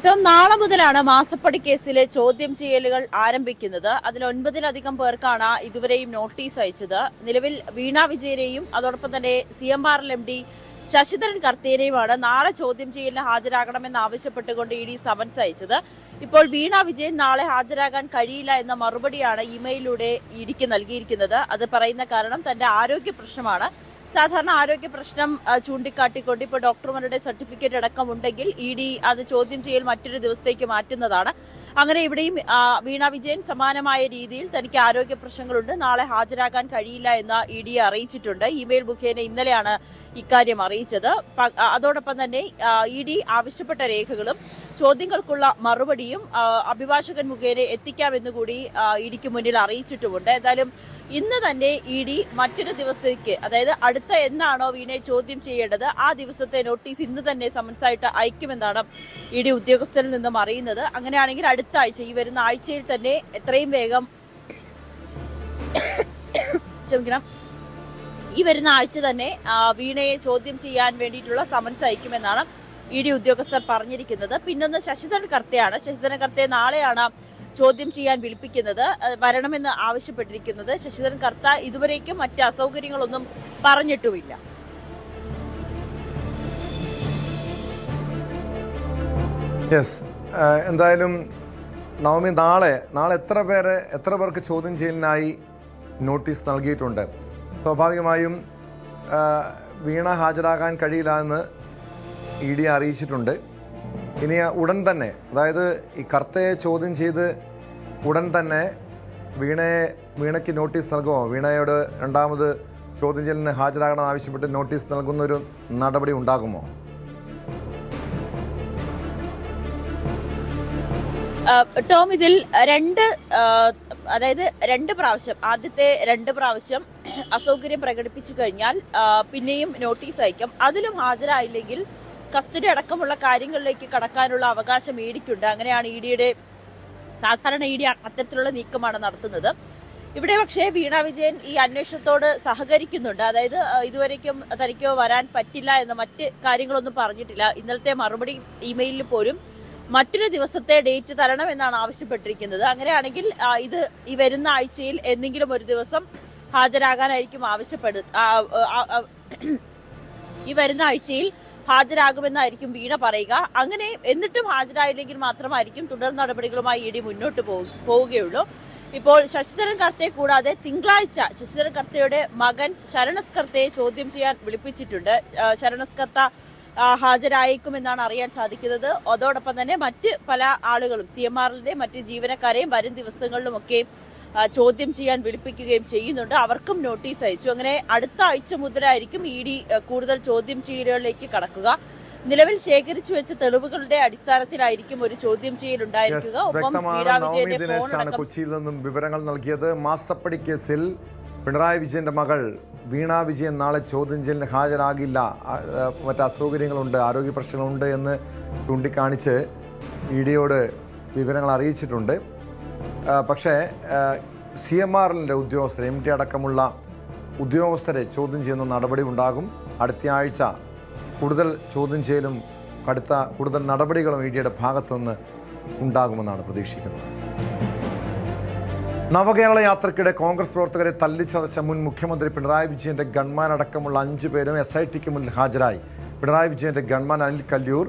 ടോം, നാളെ മുതലാണ് മാസപ്പടി കേസിലെ ചോദ്യം ചെയ്യലുകൾ ആരംഭിക്കുന്നത്. അതിൽ 9-ലധികം പേർക്കാണ് ഇതുവരെയും നോട്ടീസ് അയച്ചത്. നിലവിൽ വീണ വിജയനെയും അതോടൊപ്പം തന്നെ CMRL MD ശശിധരൻ കർത്തേനെയുമാണ് നാളെ ചോദ്യം ചെയ്യലിന് ഹാജരാകണമെന്ന് ആവശ്യപ്പെട്ടുകൊണ്ട് ED സമൻസ് അയച്ചത്. ഇപ്പോൾ വീണ വിജയൻ നാളെ ഹാജരാകാൻ കഴിയില്ല എന്ന മറുപടിയാണ് ഇമെയിലിലൂടെ EDക്ക് നൽകിയിരിക്കുന്നത്. അത് പറയുന്ന കാരണം തന്റെ ആരോഗ്യ പ്രശ്നമാണ്. സാധാരണ ആരോഗ്യ പ്രശ്നം ചൂണ്ടിക്കാട്ടിക്കൊണ്ട് ഇപ്പോൾ ഡോക്ടർമാരുടെ സർട്ടിഫിക്കറ്റ് അടക്കം ഉണ്ടെങ്കിൽ ED അത് ചോദ്യം ചെയ്യൽ മറ്റൊരു ദിവസത്തേക്ക് മാറ്റുന്നതാണ്. അങ്ങനെ ഇവിടെയും വീണ വിജയൻ സമാനമായ രീതിയിൽ തനിക്ക് ആരോഗ്യ പ്രശ്നങ്ങളുണ്ട്, നാളെ ഹാജരാകാൻ കഴിയില്ല എന്ന് EDയെ അറിയിച്ചിട്ടുണ്ട്. ഇമെയിൽ മുഖേന ഇന്നലെയാണ് ഇക്കാര്യം അറിയിച്ചത്. അതോടൊപ്പം തന്നെ ED ആവശ്യപ്പെട്ട രേഖകളും ചോദ്യങ്ങൾക്കുള്ള മറുപടിയും അഭിഭാഷകൻ മുഖേന എത്തിക്കാമെന്നുകൂടി EDക്ക് മുന്നിൽ അറിയിച്ചിട്ടുമുണ്ട്. എന്തായാലും ഇന്ന് തന്നെ ED മറ്റൊരു ദിവസത്തേക്ക്, അതായത് അടുത്ത എന്നാണോ വീണയെ ചോദ്യം ചെയ്യേണ്ടത് ആ ദിവസത്തെ നോട്ടീസ് ഇന്ന് തന്നെ സമൻസായിട്ട് അയക്കുമെന്നാണ് ED ഉദ്യോഗസ്ഥരിൽ നിന്നും അറിയുന്നത്. അങ്ങനെയാണെങ്കിൽ അടുത്ത ആഴ്ച, ഈ വരുന്ന ആഴ്ചയിൽ തന്നെ എത്രയും വേഗം ഈ വരുന്ന ആഴ്ച തന്നെ വീണയെ ചോദ്യം ചെയ്യാൻ വേണ്ടിയിട്ടുള്ള സമൻസ് അയക്കുമെന്നാണ് ED ഉദ്യോഗസ്ഥർ പറഞ്ഞിരിക്കുന്നത്. പിന്നൊന്ന് ശശിധരൻ കർത്തയാണ്. ശശിധരൻ കർത്തയെ നാളെയാണ് ചോദ്യം ചെയ്യാൻ വിളിപ്പിക്കുന്നത്, വരണമെന്ന് ആവശ്യപ്പെട്ടിരിക്കുന്നത്. ശശിധരൻ കർത്ത ഇതുവരേക്കും മറ്റ് അസൗകര്യങ്ങളൊന്നും പറഞ്ഞിട്ടുമില്ല. യെസ്, എന്തായാലും നവമി, നാളെ എത്ര പേർക്ക് ചോദ്യം ചെയ്യലിനായി നോട്ടീസ് നൽകിയിട്ടുണ്ട്? സ്വാഭാവികമായും വീണ ഹാജരാകാൻ കഴിയില്ല എന്ന് ED അറിയിച്ചിട്ടുണ്ട്. ഇനി ഉടൻ തന്നെ, അതായത് ഈ കർത്തയെ ചോദ്യം ചെയ്ത് ഉടൻ തന്നെ വീണയ്ക്ക് നോട്ടീസ് നൽകുമോ? വീണയോട് രണ്ടാമത് ചോദ്യം ചെയ്യലിന് ഹാജരാകണമെന്ന് ആവശ്യപ്പെട്ട് നോട്ടീസ് നൽകുന്നൊരു നടപടി ഉണ്ടാകുമോ? ടോം, ഇതിൽ രണ്ട് പ്രാവശ്യം, ആദ്യത്തെ 2 പ്രാവശ്യം അസൗകര്യം പ്രകടിപ്പിച്ചു കഴിഞ്ഞാൽ പിന്നെയും നോട്ടീസ് അയക്കും. അതിലും ഹാജരായില്ലെങ്കിൽ കസ്റ്റഡി അടക്കമുള്ള കാര്യങ്ങളിലേക്ക് കടക്കാനുള്ള അവകാശം EDക്കുണ്ട്. അങ്ങനെയാണ് സാധാരണ ED അത്തരത്തിലുള്ള നീക്കമാണ് നടത്തുന്നത്. ഇവിടെ പക്ഷേ വീണ വിജയൻ ഈ അന്വേഷണത്തോട് സഹകരിക്കുന്നുണ്ട്. അതായത് ഇതുവരേക്കും തനിക്ക് വരാൻ പറ്റില്ല എന്ന് മറ്റ് കാര്യങ്ങളൊന്നും പറഞ്ഞിട്ടില്ല. ഇന്നലത്തെ മറുപടി ഇമെയിലിൽ പോലും മറ്റൊരു ദിവസത്തെ ഡേറ്റ് തരണം എന്നാണ് ആവശ്യപ്പെട്ടിരിക്കുന്നത്. അങ്ങനെയാണെങ്കിൽ ഇത് ഈ വരുന്ന ആഴ്ചയിൽ എന്തെങ്കിലും ഒരു ദിവസം ഹാജരാകാനായിരിക്കും ഈ വരുന്ന ആഴ്ചയിൽ ഹാജരാകുമെന്നായിരിക്കും വീണ പറയുക. അങ്ങനെ എന്നിട്ടും ഹാജരായില്ലെങ്കിൽ മാത്രമായിരിക്കും തുടർ നടപടികളുമായി ED മുന്നോട്ട് പോവുകയുള്ളൂ. ഇപ്പോൾ ശശിധരൻ കർത്തയെ കൂടാതെ തിങ്കളാഴ്ച ശശിധരൻ കർത്തയുടെ മകൻ ശരണസ് കർത്തയെ ചോദ്യം ചെയ്യാൻ വിളിപ്പിച്ചിട്ടുണ്ട്. ശരണസ് കർത്ത ഹാജരായേക്കുമെന്നാണ് അറിയാൻ സാധിക്കുന്നത്. അതോടൊപ്പം തന്നെ മറ്റ് പല ആളുകളും CMRന്റെ മറ്റ് ജീവനക്കാരെയും വരും ദിവസങ്ങളിലുമൊക്കെ ചോദ്യം ചെയ്യാൻ വിളിപ്പിക്കുകയും ചെയ്യുന്നുണ്ട്. അവർക്കും നോട്ടീസ് അയച്ചു. അങ്ങനെ അടുത്ത ആഴ്ച മുതലായിരിക്കും ED കൂടുതൽ ചോദ്യം ചെയ്യലുകളിലേക്ക് കടക്കുക. നിലവിൽ ശേഖരിച്ചു വെച്ച തെളിവുകളുടെ അടിസ്ഥാനത്തിലായിരിക്കും ഒരു ചോദ്യം ചെയ്യലുണ്ടായിരിക്കുക. ഒപ്പം കൊച്ചിയിൽ നിന്നും വിവരങ്ങൾ നൽകിയത്. മാസപ്പടി കേസിൽ പിണറായി വിജയന്റെ മകൾ വീണ വിജയൻ നാളെ ചോദ്യം ചെയ്യലിന് ഹാജരാകില്ല, മറ്റ് അസൗകര്യങ്ങളുണ്ട്, ആരോഗ്യ പ്രശ്നങ്ങളുണ്ട് എന്ന് ചൂണ്ടിക്കാണിച്ച് EDയോട് വിവരങ്ങൾ അറിയിച്ചിട്ടുണ്ട്. പക്ഷേ CMRന്റെ ഉദ്യോഗസ്ഥർ, MD അടക്കമുള്ള ഉദ്യോഗസ്ഥരെ ചോദ്യം ചെയ്യുന്ന നടപടി ഉണ്ടാകും. അടുത്ത ആഴ്ച കൂടുതൽ ചോദ്യം ചെയ്യലും കൂടുതൽ നടപടികളും EDയുടെ ഭാഗത്തുനിന്ന് ഉണ്ടാകുമെന്നാണ് പ്രതീക്ഷിക്കുന്നത്. നവകേരള യാത്രയ്ക്കിടെ കോൺഗ്രസ് പ്രവർത്തകരെ തല്ലിച്ചതച്ച മുൻ മുഖ്യമന്ത്രി പിണറായി വിജയന്റെ ഗൺമാൻ അടക്കമുള്ള 5 പേരും SITക്ക് മുന്നിൽ ഹാജരായി. പിണറായി വിജയന്റെ ഗൺമാൻ അനിൽ കല്യൂർ,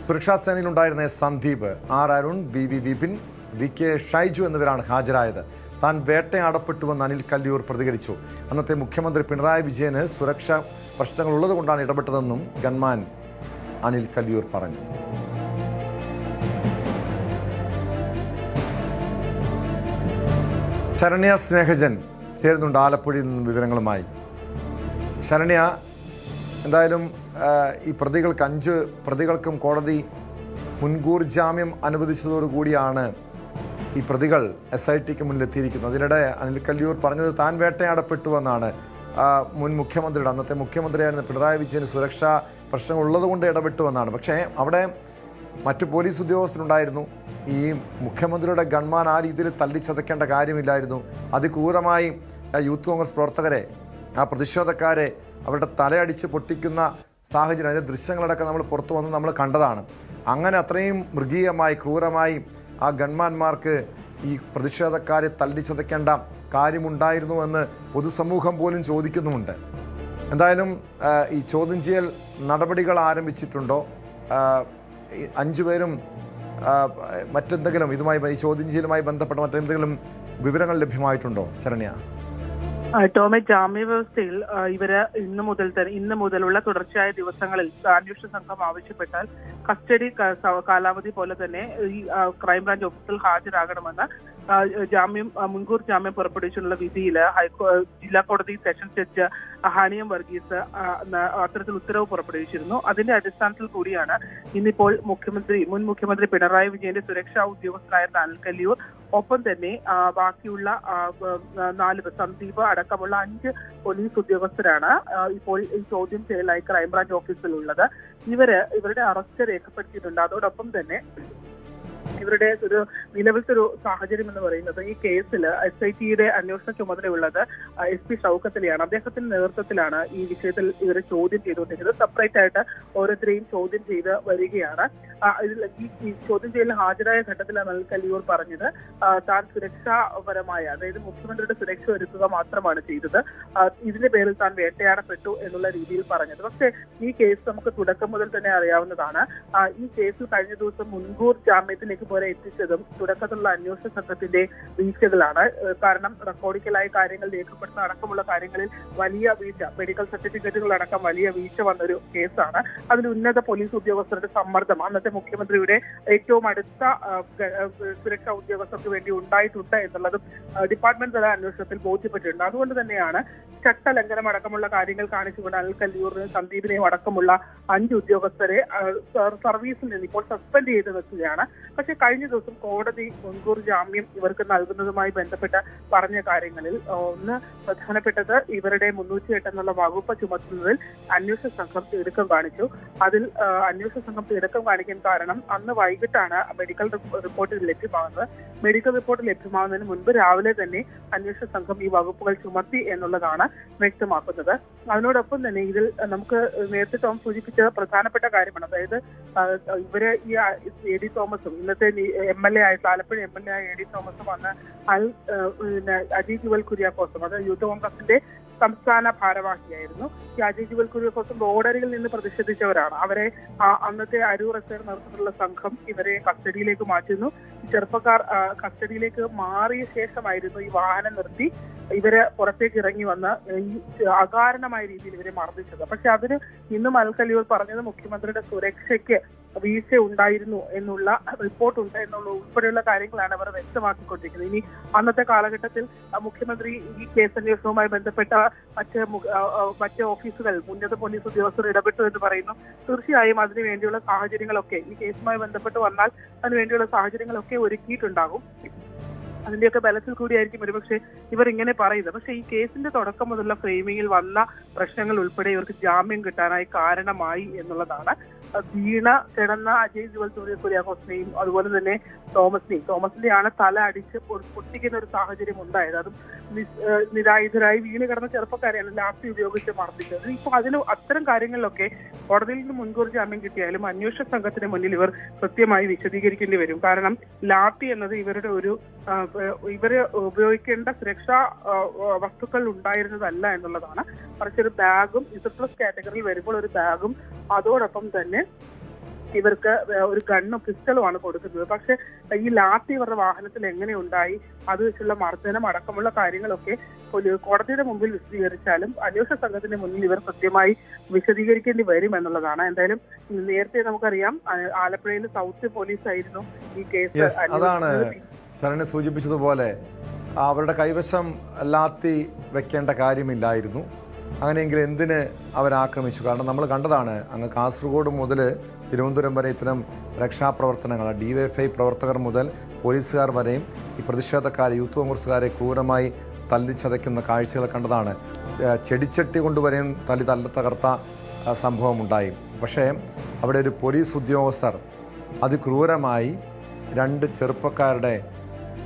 സുരക്ഷാ സേനയിലുണ്ടായിരുന്ന സന്ദീപ്, അരുൺ, BV വിപിൻ, VK ഷൈജു എന്നിവരാണ് ഹാജരായത്. താൻ വേട്ടയാടപ്പെട്ടുവെന്ന് അനിൽ കല്യൂർ പ്രതികരിച്ചു. അന്നത്തെ മുഖ്യമന്ത്രി പിണറായി വിജയന് സുരക്ഷാ പ്രശ്നങ്ങൾ ഉള്ളതുകൊണ്ടാണ് ഇടപെട്ടതെന്നും ഗൺമാൻ അനിൽ കല്യൂർ പറഞ്ഞു. ശരണ്യ സ്നേഹജൻ ചേരുന്നുണ്ട് ആലപ്പുഴയിൽ നിന്നും വിവരങ്ങളുമായി. ശരണ്യ, എന്തായാലും ഈ 5 പ്രതികൾക്കും കോടതി മുൻകൂർ ജാമ്യം അനുവദിച്ചതോടുകൂടിയാണ് ഈ പ്രതികൾ SITക്ക് മുന്നിലെത്തിയിരിക്കുന്നത്. അതിനിടെ അനിൽ കല്യൂർ പറഞ്ഞത് താൻ വേട്ടയാടപ്പെട്ടുവെന്നാണ്. മുൻ മുഖ്യമന്ത്രിയുടെ, അന്നത്തെ മുഖ്യമന്ത്രിയായിരുന്ന പിണറായി വിജയന് സുരക്ഷാ പ്രശ്നങ്ങൾ ഉള്ളതുകൊണ്ട് ഇടപെട്ടുവെന്നാണ്. പക്ഷേ അവിടെ മറ്റ് പോലീസ് ഉദ്യോഗസ്ഥരുണ്ടായിരുന്നു. ഈ മുഖ്യമന്ത്രിയുടെ ഗൺമാൻ ആ രീതിയിൽ തല്ലിച്ചതയ്ക്കേണ്ട കാര്യമില്ലായിരുന്നു. അതിക്രൂരമായി യൂത്ത് കോൺഗ്രസ് പ്രവർത്തകരെ, ആ പ്രതിഷേധക്കാരെ അവരുടെ തലയടിച്ച് പൊട്ടിക്കുന്ന സാഹചര്യം, അതിൻ്റെ ദൃശ്യങ്ങളടക്കം നമ്മൾ പുറത്തു വന്ന് നമ്മൾ കണ്ടതാണ്. അങ്ങനെ അത്രയും മൃഗീയമായി, ക്രൂരമായി ആ ഗൺമാന്മാർക്ക് ഈ പ്രതിഷേധക്കാരെ തല്ലിച്ചതയ്ക്കേണ്ട കാര്യമുണ്ടായിരുന്നുവെന്ന് പൊതുസമൂഹം പോലും ചോദിക്കുന്നുമുണ്ട്. എന്തായാലും ഈ ചോദ്യം ചെയ്യൽ നടപടികൾ ആരംഭിച്ചിട്ടുണ്ടോ? 5 പേരും മറ്റെന്തെങ്കിലും ഈ ചോദ്യം ചെയ്യലുമായി ബന്ധപ്പെട്ട മറ്റെന്തെങ്കിലും വിവരങ്ങൾ ലഭ്യമായിട്ടുണ്ടോ ശരണ്യ? ടോമെ, ജാമ്യ വ്യവസ്ഥയിൽ ഇവര് ഇന്ന് മുതലുള്ള തുടർച്ചയായ ദിവസങ്ങളിൽ അന്വേഷണ സംഘം ആവശ്യപ്പെട്ടാൽ കസ്റ്റഡി കാലാവധി പോലെ തന്നെ ഈ ക്രൈംബ്രാഞ്ച് ഓഫീസിൽ ഹാജരാകണമെന്ന് മുൻകൂർ ജാമ്യം പുറപ്പെടുവിച്ചുള്ള വിധിയിൽ ജില്ലാ കോടതി സെഷൻസ് ജഡ്ജ് ഹാനിയം വർഗീസ് അത്തരത്തിൽ ഉത്തരവ് പുറപ്പെടുവിച്ചിരുന്നു. അതിന്റെ അടിസ്ഥാനത്തിൽ കൂടിയാണ് ഇന്നിപ്പോൾ മുൻ മുഖ്യമന്ത്രി പിണറായി വിജയന്റെ സുരക്ഷാ ഉദ്യോഗസ്ഥനായിരുന്ന അനിൽ കല്യൂർ, ഒപ്പം തന്നെ ബാക്കിയുള്ള 4 സന്ദീപ് അടക്കമുള്ള 5 പോലീസ് ഉദ്യോഗസ്ഥരാണ് ഇപ്പോൾ ഈ ചോദ്യം ചെയ്യലായി ക്രൈംബ്രാഞ്ച് ഓഫീസിലുള്ളത്. ഇവരുടെ അറസ്റ്റ് രേഖപ്പെടുത്തിയിട്ടുണ്ട്. അതോടൊപ്പം തന്നെ ഇവരുടെ ഒരു നിലവിലത്തെ ഒരു സാഹചര്യം എന്ന് പറയുന്നത് ഈ കേസിൽ SITയുടെ അന്വേഷണ ചുമതലയുള്ളത് SP ഷൗക്കത്ത് അലിയാണ്. അദ്ദേഹത്തിന്റെ നേതൃത്വത്തിലാണ് ഈ വിഷയത്തിൽ ഇവരെ ചോദ്യം ചെയ്തുകൊണ്ടിരിക്കുന്നത്. സെപ്പറേറ്റ് ആയിട്ട് ഓരോരുത്തരെയും ചോദ്യം ചെയ്ത് വരികയാണ്. ഈ ചോദ്യം ചെയ്യലിന് ഹാജരായ ഘട്ടത്തിൽ അനിൽ കല്ലിയൂർ പറഞ്ഞത് താൻ സുരക്ഷാപരമായ, അതായത് മുഖ്യമന്ത്രിയുടെ സുരക്ഷ ഒരുക്കുക മാത്രമാണ് ചെയ്തത്, ഇതിന്റെ പേരിൽ താൻ വേട്ടയാടപ്പെട്ടു എന്നുള്ള രീതിയിൽ പറഞ്ഞത്. പക്ഷേ ഈ കേസ് നമുക്ക് തുടക്കം മുതൽ തന്നെ അറിയാവുന്നതാണ്. ഈ കേസിൽ കഴിഞ്ഞ ദിവസം മുൻകൂർ ജാമ്യത്തിലേക്ക് പോലെ എത്തിച്ചതും തുടക്കത്തിലുള്ള അന്വേഷണ സംഘത്തിന്റെ വീഴ്ചകളാണ്. കാരണം റെക്കോർഡിക്കലായ കാര്യങ്ങൾ രേഖപ്പെടുത്തുന്ന അടക്കമുള്ള കാര്യങ്ങളിൽ വലിയ വീഴ്ച, മെഡിക്കൽ സർട്ടിഫിക്കറ്റുകളടക്കം വലിയ വീഴ്ച വന്നൊരു കേസാണ്. അതിൽ ഉന്നത പോലീസ് ഉദ്യോഗസ്ഥരുടെ സമ്മർദ്ദം അന്നത്തെ മുഖ്യമന്ത്രിയുടെ ഏറ്റവും അടുത്ത സുരക്ഷാ ഉദ്യോഗസ്ഥർക്ക് വേണ്ടി ഉണ്ടായിട്ടുണ്ട് എന്നുള്ളതും ഡിപ്പാർട്ട്മെന്റ് തല അന്വേഷണത്തിൽ ബോധ്യപ്പെട്ടിട്ടുണ്ട്. അതുകൊണ്ട് തന്നെയാണ് ചട്ടലംഘനം അടക്കമുള്ള കാര്യങ്ങൾ കാണിച്ചുകൊണ്ട് അനിൽ കല്ലിയൂറിനെയും സന്ദീപിനെയും അടക്കമുള്ള 5 ഉദ്യോഗസ്ഥരെ സർവീസിൽ നിന്ന് ഇപ്പോൾ സസ്പെൻഡ് ചെയ്ത് വെക്കുകയാണ്. പക്ഷേ കഴിഞ്ഞ ദിവസം കോടതി മുൻകൂർ ജാമ്യം ഇവർക്ക് നൽകുന്നതുമായി ബന്ധപ്പെട്ട് പറഞ്ഞ കാര്യങ്ങളിൽ ഒന്ന് പ്രധാനപ്പെട്ടത് ഇവരുടെ 308 എന്നുള്ള വകുപ്പ് ചുമത്തുന്നതിൽ അന്വേഷണ സംഘം തിടുക്കം കാണിച്ചു. അതിൽ അന്വേഷണ സംഘം തിടുക്കം കാണിക്കാൻ കാരണം അന്ന് വൈകിട്ടാണ് മെഡിക്കൽ റിപ്പോർട്ട് ലഭ്യമാകുന്നത്. മെഡിക്കൽ റിപ്പോർട്ട് ലഭ്യമാകുന്നതിന് മുൻപ് രാവിലെ തന്നെ അന്വേഷണ സംഘം ഈ വകുപ്പുകൾ ചുമത്തി എന്നുള്ളതാണ് വ്യക്തമാക്കുന്നത്. അതിനോടൊപ്പം തന്നെ ഇതിൽ നമുക്ക് നേരത്തെ ടോം സൂചിപ്പിച്ച പ്രധാനപ്പെട്ട കാര്യമാണ്. അതായത് ഇവര് ഈ AD തോമസും ഇന്നത്തെ MLA ആയ ആലപ്പുഴ MLA ആയ AD തോമസും വന്ന് അജയ് ജുവൽ കുര്യാക്കോസും, അത് യൂത്ത് കോൺഗ്രസിന്റെ സംസ്ഥാന ഭാരവാഹിയായിരുന്നു. ഈ അജയ് ജുവൽ കുര്യാക്കോസും റോഡരികിൽ നിന്ന് പ്രതിഷേധിച്ചവരാണ്. അവരെ അന്നത്തെ അരൂർ SI നേതൃത്വത്തിലുള്ള സംഘം ഇവരെ കസ്റ്റഡിയിലേക്ക് മാറ്റുന്നു. ചെറുപ്പക്കാർ കസ്റ്റഡിയിലേക്ക് മാറിയ ശേഷമായിരുന്നു ഈ വാഹനം നിർത്തി ഇവര് പുറത്തേക്ക് ഇറങ്ങി വന്ന് ഈ അകാരണമായ രീതിയിൽ ഇവരെ മർദ്ദിച്ചത്. പക്ഷെ അതിന് ഇന്നും അനിൽ കല്ലിയൂർ പറഞ്ഞത് മുഖ്യമന്ത്രിയുടെ സുരക്ഷയ്ക്ക് വീഴ്ച ഉണ്ടായിരുന്നു എന്നുള്ള റിപ്പോർട്ടുണ്ട് എന്നുള്ള ഉൾപ്പെടെയുള്ള കാര്യങ്ങളാണ് അവർ വ്യക്തമാക്കിക്കൊണ്ടിരിക്കുന്നത്. ഇനി അന്നത്തെ കാലഘട്ടത്തിൽ മുഖ്യമന്ത്രി ഈ കേസ് അന്വേഷണവുമായി ബന്ധപ്പെട്ട മറ്റ് ഓഫീസുകൾ, ഉന്നത പോലീസ് ഉദ്യോഗസ്ഥർ ഇടപെട്ടു എന്ന് പറയുന്നു. തീർച്ചയായും അതിനു വേണ്ടിയുള്ള സാഹചര്യങ്ങളൊക്കെ ഈ കേസുമായി ബന്ധപ്പെട്ട് വന്നാൽ അതിനുവേണ്ടിയുള്ള സാഹചര്യങ്ങളൊക്കെ ഒരുക്കിയിട്ടുണ്ടാകും. അതിന്റെയൊക്കെ ബലത്തിൽ കൂടിയായിരിക്കും ഒരുപക്ഷെ ഇവർ ഇങ്ങനെ പറയുന്നത്. പക്ഷെ ഈ കേസിന്റെ തുടക്കം മുതലുള്ള ഫ്രെയിമിങ്ങിൽ വന്ന പ്രശ്നങ്ങൾ ഉൾപ്പെടെ ഇവർക്ക് ജാമ്യം കിട്ടാനായി കാരണമായി എന്നുള്ളതാണ്. വീണ കിടന്ന അജയ് ജുവൽ കുര്യാക്കോസിനെയും അതുപോലെ തന്നെ തോമസിന്റെയാണ് തല അടിച്ച് പൊട്ടിക്കുന്ന ഒരു സാഹചര്യം ഉണ്ടായത്. അതും നിരായുധരായി വീണ് കിടന്ന ചെറുപ്പക്കാരെയാണ് ലാത്തി ഉപയോഗിച്ച് മർദ്ദിച്ചത്. ഇപ്പൊ അത്തരം കാര്യങ്ങളിലൊക്കെ കോടതിയിൽ നിന്ന് മുൻകൂർ ജാമ്യം കിട്ടിയാലും അന്വേഷണ സംഘത്തിന് മുന്നിൽ ഇവർ കൃത്യമായി വിശദീകരിക്കേണ്ടി വരും. കാരണം ലാത്തി എന്നത് ഇവര് ഉപയോഗിക്കേണ്ട സുരക്ഷാ വസ്തുക്കൾ ഉണ്ടായിരുന്നതല്ല എന്നുള്ളതാണ്. മറിച്ചൊരു ബാഗും Z+ കാറ്റഗറിയിൽ വരുമ്പോൾ ഒരു ബാഗും അതോടൊപ്പം തന്നെ ഇവർക്ക് ഒരു ഗണ്ണും പിസ്റ്റളുമാണ് കൊടുക്കുന്നത്. പക്ഷെ ഈ ലാത്തി ഇവരുടെ വാഹനത്തിൽ എങ്ങനെ ഉണ്ടായി, അത് വെച്ചുള്ള മർദ്ദനം അടക്കമുള്ള കാര്യങ്ങളൊക്കെ കോടതിയുടെ മുമ്പിൽ വിശദീകരിച്ചാലും അന്വേഷണ സംഘത്തിന്റെ മുന്നിൽ ഇവർ കൃത്യമായി വിശദീകരിക്കേണ്ടി വരും എന്നുള്ളതാണ്. എന്തായാലും നേരത്തെ നമുക്കറിയാം ആലപ്പുഴയിൽ സൗത്ത് പോലീസ് ആയിരുന്നു ഈ കേസ്. അതാണ് ശരണ്യ സൂചിപ്പിച്ചതുപോലെ അവരുടെ കൈവശം ലാത്തി വെക്കേണ്ട കാര്യമില്ലായിരുന്നു. അങ്ങനെയെങ്കിൽ എന്തിന് അവരാക്രമിച്ചു? കാരണം നമ്മൾ കണ്ടതാണ് അങ്ങ് കാസർഗോഡ് മുതൽ തിരുവനന്തപുരം വരെ ഇത്തരം രക്ഷാപ്രവർത്തനങ്ങൾ, DYFI പ്രവർത്തകർ മുതൽ പോലീസുകാർ വരെയും ഈ പ്രതിഷേധക്കാരെ, യൂത്ത് കോൺഗ്രസ്സുകാരെ ക്രൂരമായി തല്ലിച്ചതയ്ക്കുന്ന കാഴ്ചകൾ കണ്ടതാണ്. ചെടിച്ചട്ടി കൊണ്ടുവരെയും തകർത്ത സംഭവമുണ്ടായി. പക്ഷേ അവിടെ ഒരു പോലീസ് ഉദ്യോഗസ്ഥർ അതിക്രൂരമായി 2 ചെറുപ്പക്കാരുടെ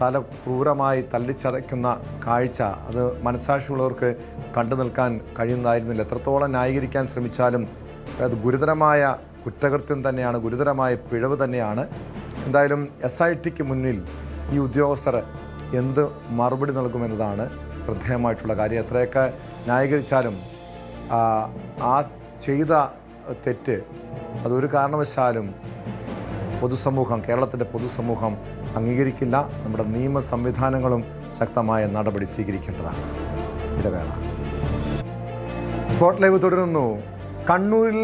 തല ക്രൂരമായി തല്ലിച്ചതയ്ക്കുന്ന കാഴ്ച, അത് മനസ്സാക്ഷിയുള്ളവർക്ക് കണ്ടു നിൽക്കാൻ കഴിയുന്നതായിരുന്നില്ല. എത്രത്തോളം ന്യായീകരിക്കാൻ ശ്രമിച്ചാലും അത് ഗുരുതരമായ കുറ്റകൃത്യം തന്നെയാണ്, ഗുരുതരമായ പിഴവ് തന്നെയാണ്. എന്തായാലും SITക്ക് മുന്നിൽ ഈ ഉദ്യോഗസ്ഥർ എന്ത് മറുപടി നൽകുമെന്നതാണ് ശ്രദ്ധേയമായിട്ടുള്ള കാര്യം. എത്രയൊക്കെ ന്യായീകരിച്ചാലും ആ ചെയ്ത തെറ്റ് അതൊരു കാരണവശാലും പൊതുസമൂഹം, കേരളത്തിൻ്റെ പൊതുസമൂഹം അംഗീകരിക്കില്ല. നമ്മുടെ നിയമ സംവിധാനങ്ങളും ശക്തമായ നടപടി സ്വീകരിക്കേണ്ടതാണ്. ഇടവേള. സ്പോട്ട് ലൈവ് തുടരുന്നു. കണ്ണൂരിൽ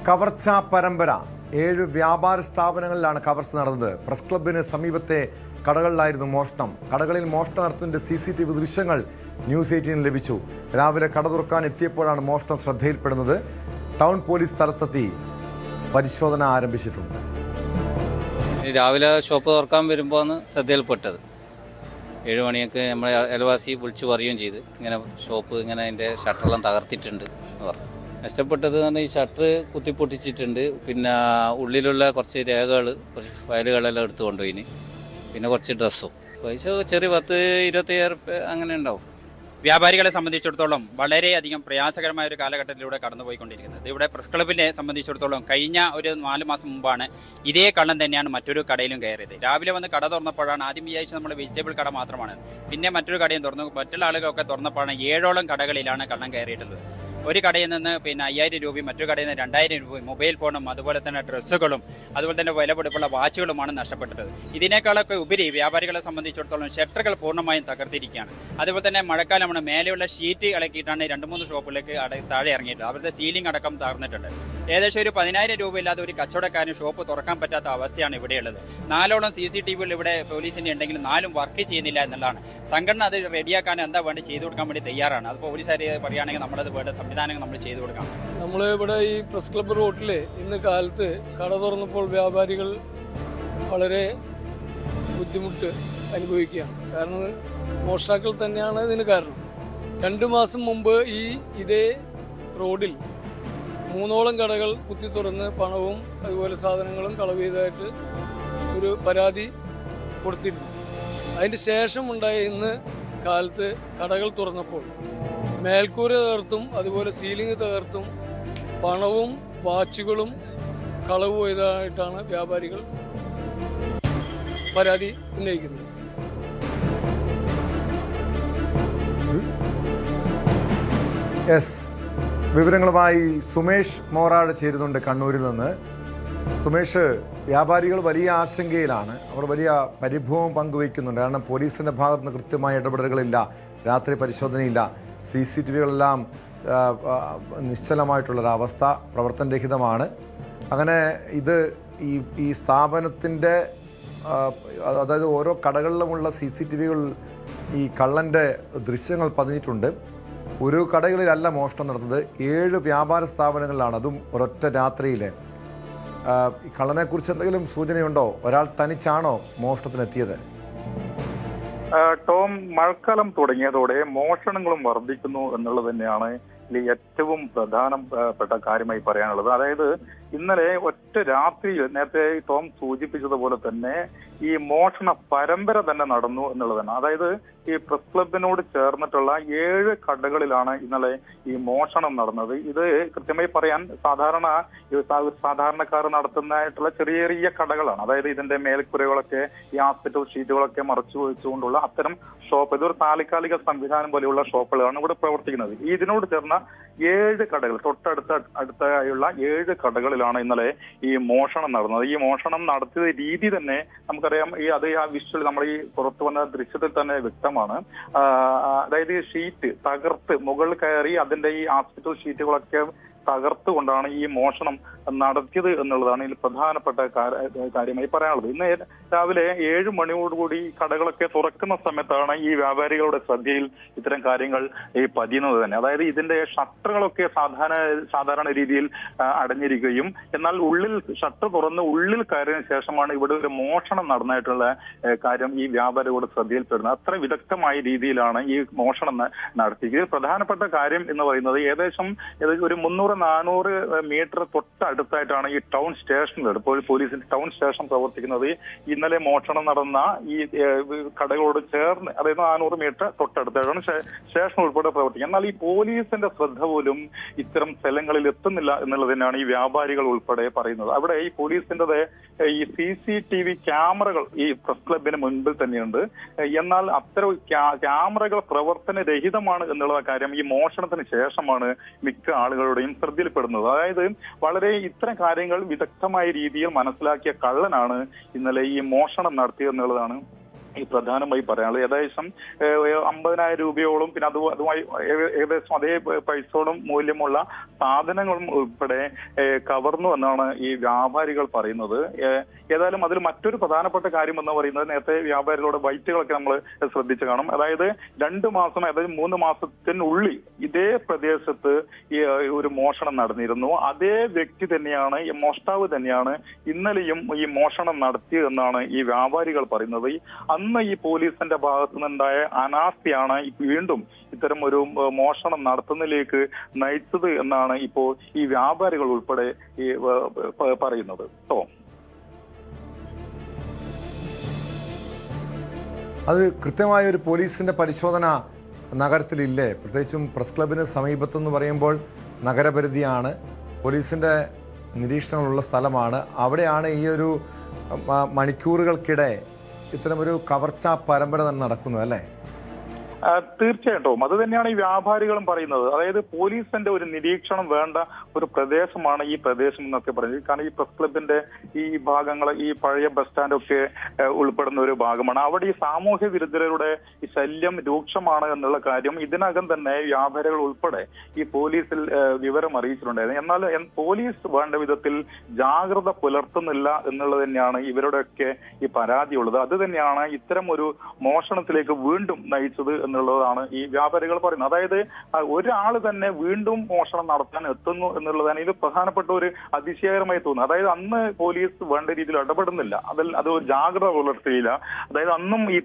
കവർച്ചാ പരമ്പര. 7 വ്യാപാര സ്ഥാപനങ്ങളിലാണ് കവർച്ച നടന്നത്. പ്രസ് ക്ലബിന് സമീപത്തെ കടകളിലായിരുന്നു മോഷണം. കടകളിൽ മോഷണം നടത്തുന്നതിൻ്റെ CCTV ദൃശ്യങ്ങൾ ന്യൂസ് 18 ലഭിച്ചു. രാവിലെ കട തുറക്കാൻ എത്തിയപ്പോഴാണ് മോഷണം ശ്രദ്ധയിൽപ്പെടുന്നത്. ടൗൺ പോലീസ് സ്ഥലത്തെത്തി പരിശോധന ആരംഭിച്ചിട്ടുണ്ട്. രാവിലെ ഷോപ്പ് തുറക്കാൻ വരുമ്പോഴാണ് ശ്രദ്ധയിൽപ്പെട്ടത്. 7 മണിയൊക്കെ നമ്മളെ അയൽവാസി വിളിച്ച് പറയുകയും ചെയ്ത് ഇങ്ങനെ ഷോപ്പ് ഇങ്ങനെ അതിൻ്റെ ഷട്ടറെല്ലാം തകർത്തിട്ടുണ്ട് എന്ന് പറഞ്ഞു. നഷ്ടപ്പെട്ടത് പറഞ്ഞാൽ ഈ ഷട്ടർ കുത്തിപ്പൊട്ടിച്ചിട്ടുണ്ട്. പിന്നെ ഉള്ളിലുള്ള കുറച്ച് രേഖകൾ, കുറച്ച് ഫയലുകളെല്ലാം എടുത്തു കൊണ്ടുപോയിന്. പിന്നെ കുറച്ച് ഡ്രസ്സും. പൈസ ചെറിയ 10-25 അങ്ങനെ ഉണ്ടാവും. വ്യാപാരികളെ സംബന്ധിച്ചിടത്തോളം വളരെയധികം പ്രയാസകരമായ ഒരു കാലഘട്ടത്തിലൂടെ കടന്നുപോയിക്കൊണ്ടിരിക്കുന്നത്. ഇവിടെ പ്രസ് ക്ലബിനെ സംബന്ധിച്ചിടത്തോളം കഴിഞ്ഞ ഒരു 4 മാസം മുമ്പാണ് ഇതേ കള്ളൻ തന്നെയാണ് മറ്റൊരു കടയിലും കയറിയത്. രാവിലെ വന്ന് കട തുറന്നപ്പോഴാണ് ആദ്യം വിചാരിച്ചത് നമ്മൾ വെജിറ്റബിൾ കട മാത്രമാണ്. പിന്നെ മറ്റൊരു കടയും തുറന്നു. മറ്റുള്ള ആളുകളൊക്കെ തുറന്നപ്പോഴാണ് 7ഓളം കടകളിലാണ് കള്ളൻ കയറിയിട്ടുള്ളത്. ഒരു കടയിൽ നിന്ന് പിന്നെ 5000 രൂപയും മറ്റൊരു കടയിൽ നിന്ന് 2000 രൂപയും മൊബൈൽ ഫോണും അതുപോലെ തന്നെ ഡ്രസ്സുകളും അതുപോലെ തന്നെ വിലപിടിപ്പുള്ള വാച്ചുകളുമാണ് നഷ്ടപ്പെട്ടത്. ഇതിനേക്കാളൊക്കെ ഉപരി വ്യാപാരികളെ സംബന്ധിച്ചിടത്തോളം ഷട്ടറുകൾ പൂർണ്ണമായും തകർത്തിരിക്കുകയാണ്. അതുപോലെ തന്നെ മഴക്കാലം മേലെയുള്ള ഷീറ്റ് ഇളക്കിയിട്ടാണ് 2-3 ഷോപ്പിലേക്ക് താഴെ ഇറങ്ങിയിട്ട് അവരുടെ സീലിംഗ് അടക്കം തകർന്നിട്ടുണ്ട്. ഏകദേശം ഒരു 10,000 രൂപ ഇല്ലാതെ ഒരു കച്ചവടക്കാരന് ഷോപ്പ് തുറക്കാൻ പറ്റാത്ത അവസ്ഥയാണ് ഇവിടെയുള്ളത്. 4ഓളം CCTVകൾ ഇവിടെ പോലീസിന്റെ ഉണ്ടെങ്കിലും 4ഉം വർക്ക് ചെയ്യുന്നില്ല എന്നുള്ളതാണ്. സംഘടന അത് റെഡിയാക്കാൻ എന്താ വേണ്ടി ചെയ്തു കൊടുക്കാൻ വേണ്ടി തയ്യാറാണ്. അത് പോലീസുകാർ പറയുകയാണെങ്കിൽ നമ്മളത് വേണ്ട സംവിധാനങ്ങൾ നമ്മൾ ചെയ്തു കൊടുക്കാം. നമ്മൾ ഇവിടെ ഈ പ്രസ് ക്ലബ്ബ് റോട്ടിൽ ഇന്ന് കാലത്ത് കട തുറന്നപ്പോൾ വ്യാപാരികൾ വളരെ ബുദ്ധിമുട്ട് അനുഭവിക്കുകയാണ്. കാരണം മോഷ്ടാക്കൾ തന്നെയാണ് ഇതിന് കാരണം. 2 മാസം മുമ്പ് ഇതേ റോഡിൽ 3ഓളം കടകൾ കുത്തി തുറന്ന് പണവും അതുപോലെ സാധനങ്ങളും കളവ് ചെയ്തതായിട്ട് ഒരു പരാതി കൊടുത്തിരുന്നു. അതിന് ശേഷം ഉണ്ടായ ഇന്ന് കാലത്ത് കടകൾ തുറന്നപ്പോൾ മേൽക്കൂര തകർത്തും അതുപോലെ സീലിംഗ് തകർത്തും പണവും വാച്ചുകളും കളവ് ചെയ്തതായിട്ടാണ് വ്യാപാരികൾ പരാതി ഉന്നയിക്കുന്നത്. വിവരങ്ങളുമായി സുമേഷ് മോറാട് ചേരുന്നുണ്ട് കണ്ണൂരിൽ നിന്ന്. സുമേഷ്, വ്യാപാരികൾ വലിയ ആശങ്കയിലാണ്. അവർ വലിയ പരിഭവം പങ്കുവയ്ക്കുന്നുണ്ട്. കാരണം പോലീസിൻ്റെ ഭാഗത്ത് നിന്ന് കൃത്യമായ ഇടപെടലുകളില്ല, രാത്രി പരിശോധനയില്ല, CCTVകളെല്ലാം നിശ്ചലമായിട്ടുള്ളൊരവസ്ഥ, പ്രവർത്തനരഹിതമാണ്. അങ്ങനെ ഇത് ഈ സ്ഥാപനത്തിൻ്റെ അതായത് ഓരോ കടകളിലുമുള്ള CCTVകൾ ഈ കള്ളൻ്റെ ദൃശ്യങ്ങൾ പതിഞ്ഞിട്ടുണ്ട്. ഒരു കടകളിലല്ല മോഷണം നടന്നത്, 7 വ്യാപാര സ്ഥാപനങ്ങളിലാണ്, അതും ഒരൊറ്റ രാത്രിയിൽ. ഈ കള്ളനെക്കുറിച്ച് എന്തെങ്കിലും സൂചനയുണ്ടോ? ഒരാൾ തനിച്ചാണോ മോഷണത്തിനെത്തിയത്? ടോം, മഴക്കാലം തുടങ്ങിയതോടെ മോഷണങ്ങളും വർദ്ധിക്കുന്നു എന്നുള്ളത് തന്നെയാണ് ഏറ്റവും പ്രധാനപ്പെട്ട കാര്യമായി പറയാനുള്ളത്. അതായത് ഇന്നലെ ഒറ്റ രാത്രിയിൽ നേരത്തെ ടോം സൂചിപ്പിച്ചതുപോലെ തന്നെ ഈ മോഷണ പരമ്പര തന്നെ നടന്നു എന്നുള്ളതാണ്. അതായത് ഈ പ്രസ് ക്ലബിനോട് ചേർന്നിട്ടുള്ള 7 കടകളിലാണ് ഇന്നലെ ഈ മോഷണം നടന്നത്. ഇത് കൃത്യമായി പറയാൻ സാധാരണക്കാർ നടത്തുന്നതായിട്ടുള്ള ചെറിയ ചെറിയ കടകളാണ്. അതായത് ഇതിന്റെ മേൽക്കുരകളൊക്കെ ഈ ഹോസ്പിറ്റൽ ഷീറ്റുകളൊക്കെ മറച്ചു വെച്ചുകൊണ്ടുള്ള അത്തരം ഷോപ്പ്, ഇതൊരു താൽക്കാലിക സംവിധാനം പോലെയുള്ള ഷോപ്പുകളാണ് ഇവിടെ പ്രവർത്തിക്കുന്നത്. ഇതിനോട് ചേർന്ന 7 കടകൾ, അടുത്തായുള്ള 7 കടകളിലാണ് ഇന്നലെ ഈ മോഷണം നടന്നത്. ഈ മോഷണം നടത്തിയ രീതി തന്നെ നമുക്കറിയാം. ആ വിഷ്വൽ നമ്മൾ ഈ പുറത്തു വന്ന ദൃശ്യത്തിൽ തന്നെ വ്യക്തമാണ്. അതായത് ഈ ഷീറ്റ് തകർത്ത് മുകളിൽ കയറി അതിന്റെ ഈ ഹോസ്പിറ്റൽ ഷീറ്റുകളൊക്കെ തകർത്തുകൊണ്ടാണ് ഈ മോഷണം നടത്തിയത് എന്നുള്ളതാണ് ഇതിൽ പ്രധാനപ്പെട്ട കാര്യമായി പറയാനുള്ളത്. ഇന്ന് രാവിലെ 7 മണിയോടുകൂടി കടകളൊക്കെ തുറക്കുന്ന സമയത്താണ് ഈ വ്യാപാരികളുടെ ശ്രദ്ധയിൽ ഇത്തരം കാര്യങ്ങൾ ഈ പതിയുന്നത് തന്നെ. അതായത് ഇതിന്റെ ഷട്ടറുകളൊക്കെ സാധാരണ രീതിയിൽ അടഞ്ഞിരിക്കുകയും എന്നാൽ ഉള്ളിൽ ഷട്ടർ തുറന്ന് ഉള്ളിൽ കയറിയതിനു ശേഷമാണ് ഇവിടെ ഒരു മോഷണം നടന്നായിട്ടുള്ള കാര്യം ഈ വ്യാപാരികളുടെ ശ്രദ്ധയിൽപ്പെടുന്നത്. അത്ര വിദഗ്ധമായ രീതിയിലാണ് ഈ മോഷണം നടത്തിയത്. ഇതിൽ പ്രധാനപ്പെട്ട കാര്യം എന്ന് പറയുന്നത് ഏകദേശം ഒരു 300-400 മീറ്റർ തൊട്ടടുത്തായിട്ടാണ് ഈ ടൗൺ സ്റ്റേഷനുകൾ, പോലീസിന്റെ ടൗൺ സ്റ്റേഷൻ പ്രവർത്തിക്കുന്നത്. ഇന്നലെ മോഷണം നടന്ന ഈ കടകളോട് ചേർന്ന്, അതായത് 400 മീറ്റർ തൊട്ടടുത്തായിട്ടാണ് സ്റ്റേഷൻ ഉൾപ്പെടെ പ്രവർത്തിക്കുന്നത്. എന്നാൽ ഈ പോലീസിന്റെ ശ്രദ്ധ പോലും ഇത്തരം സ്ഥലങ്ങളിൽ എത്തുന്നില്ല എന്നുള്ളത് തന്നെയാണ് ഈ വ്യാപാരികൾ ഉൾപ്പെടെ പറയുന്നത്. അവിടെ ഈ പോലീസിന്റെ ഈ CCTV ക്യാമറകൾ ഈ പ്രസ് ക്ലബിന് മുൻപിൽ തന്നെയുണ്ട്. എന്നാൽ അത്തരം ക്യാമറകൾ പ്രവർത്തനരഹിതമാണ് എന്നുള്ള കാര്യം ഈ മോഷണത്തിന് ശേഷമാണ് മിക്ക ആളുകളുടെയും ശ്രദ്ധയിൽപ്പെടുന്നത്. അതായത് വളരെ ഇത്തരം കാര്യങ്ങൾ വിദഗ്ധമായ രീതിയിൽ മനസ്സിലാക്കിയ കള്ളനാണ് ഇന്നലെ ഈ മോഷണം നടത്തിയെന്നുള്ളതാണ് ഈ പ്രധാനമായി പറയാനുള്ളത്. ഏകദേശം 50,000 രൂപയോളം പിന്നെ അതുമായി ഏകദേശം അതേ പൈസയോളം മൂല്യമുള്ള സാധനങ്ങളും ഉൾപ്പെടെ കവർന്നു എന്നാണ് ഈ വ്യാപാരികൾ പറയുന്നത്. ഏതായാലും അതിൽ മറ്റൊരു പ്രധാനപ്പെട്ട കാര്യം എന്ന് പറയുന്നത് നേരത്തെ വ്യാപാരികളുടെ വൈറ്റുകളൊക്കെ നമ്മൾ ശ്രദ്ധിച്ചു കാണും. അതായത് 2 മാസം, അതായത് 3 മാസത്തിനുള്ളിൽ ഇതേ പ്രദേശത്ത് ഈ ഒരു മോഷണം നടന്നിരുന്നു. അതേ വ്യക്തി തന്നെയാണ്, മോഷ്ടാവ് തന്നെയാണ് ഇന്നലെയും ഈ മോഷണം നടത്തിയതെന്നാണ് ഈ വ്യാപാരികൾ പറയുന്നത്. അന്ന് ഈ പോലീസിന്റെ ഭാഗത്തു നിന്നുണ്ടായ അനാസ്ഥയാണ് വീണ്ടും ഇത്തരം ഒരു മോഷണം നടത്തുന്നതിലേക്ക് നയിച്ചത് എന്നാണ് ഇപ്പോൾ ഈ വ്യാപാരികൾ ഉൾപ്പെടെ ഈ പറയുന്നത്. അത് കൃത്യമായ ഒരു പോലീസിന്റെ പരിശോധന നഗരത്തിലില്ലേ? പ്രത്യേകിച്ചും പ്രസ് ക്ലബിന് സമീപത്തെന്ന് പറയുമ്പോൾ നഗരപരിധിയാണ്, പോലീസിന്റെ നിരീക്ഷണങ്ങളുള്ള സ്ഥലമാണ്. അവിടെയാണ് ഈ ഒരു മണിക്കൂറുകൾക്കിടെ ഇത്തരമൊരു കവർച്ചാ പരമ്പര തന്നെ നടക്കുന്നത് അല്ലേ? തീർച്ചയായിട്ടും അത് തന്നെയാണ് ഈ വ്യാപാരികളും പറയുന്നത്. അതായത് പോലീസിന്റെ ഒരു നിരീക്ഷണം വേണ്ട ഒരു പ്രദേശമാണ് ഈ പ്രദേശം എന്നൊക്കെ പറയുന്നത്. കാരണം ഈ പ്രസ് ക്ലബിന്റെ ഈ ഭാഗങ്ങൾ, ഈ പഴയ ബസ് സ്റ്റാൻഡൊക്കെ ഉൾപ്പെടുന്ന ഒരു ഭാഗമാണ്. അവിടെ ഈ സാമൂഹ്യ വിരുദ്ധരുടെ ഈ ശല്യം രൂക്ഷമാണ് എന്നുള്ള കാര്യം ഇതിനകം തന്നെ വ്യാപാരികൾ ഉൾപ്പെടെ ഈ പോലീസിൽ വിവരം അറിയിച്ചിട്ടുണ്ടായിരുന്നു. എന്നാൽ പോലീസ് വേണ്ട വിധത്തിൽ ജാഗ്രത പുലർത്തുന്നില്ല എന്നുള്ളത് തന്നെയാണ് ഇവരുടെയൊക്കെ ഈ പരാതിയുള്ളത്. അത് തന്നെയാണ് ഇത്തരം ഒരു മോഷണത്തിലേക്ക് വീണ്ടും നയിച്ചത് എന്നുള്ളതാണ് ഈ വ്യാപാരികൾ പറയുന്നത്. അതായത് ഒരാൾ തന്നെ വീണ്ടും മോഷണം നടത്താൻ എത്തുന്നു എന്നുള്ളതാണ് ഇത് പ്രധാനപ്പെട്ട ഒരു അതിശയകരമായി തോന്നുന്നത്. അതായത് അന്ന് പോലീസ് വേണ്ട രീതിയിൽ ഇടപെടുന്നില്ല, അത് ഒരു ജാഗ്രത പുലർത്തിയില്ല. അതായത് അന്നും ഈ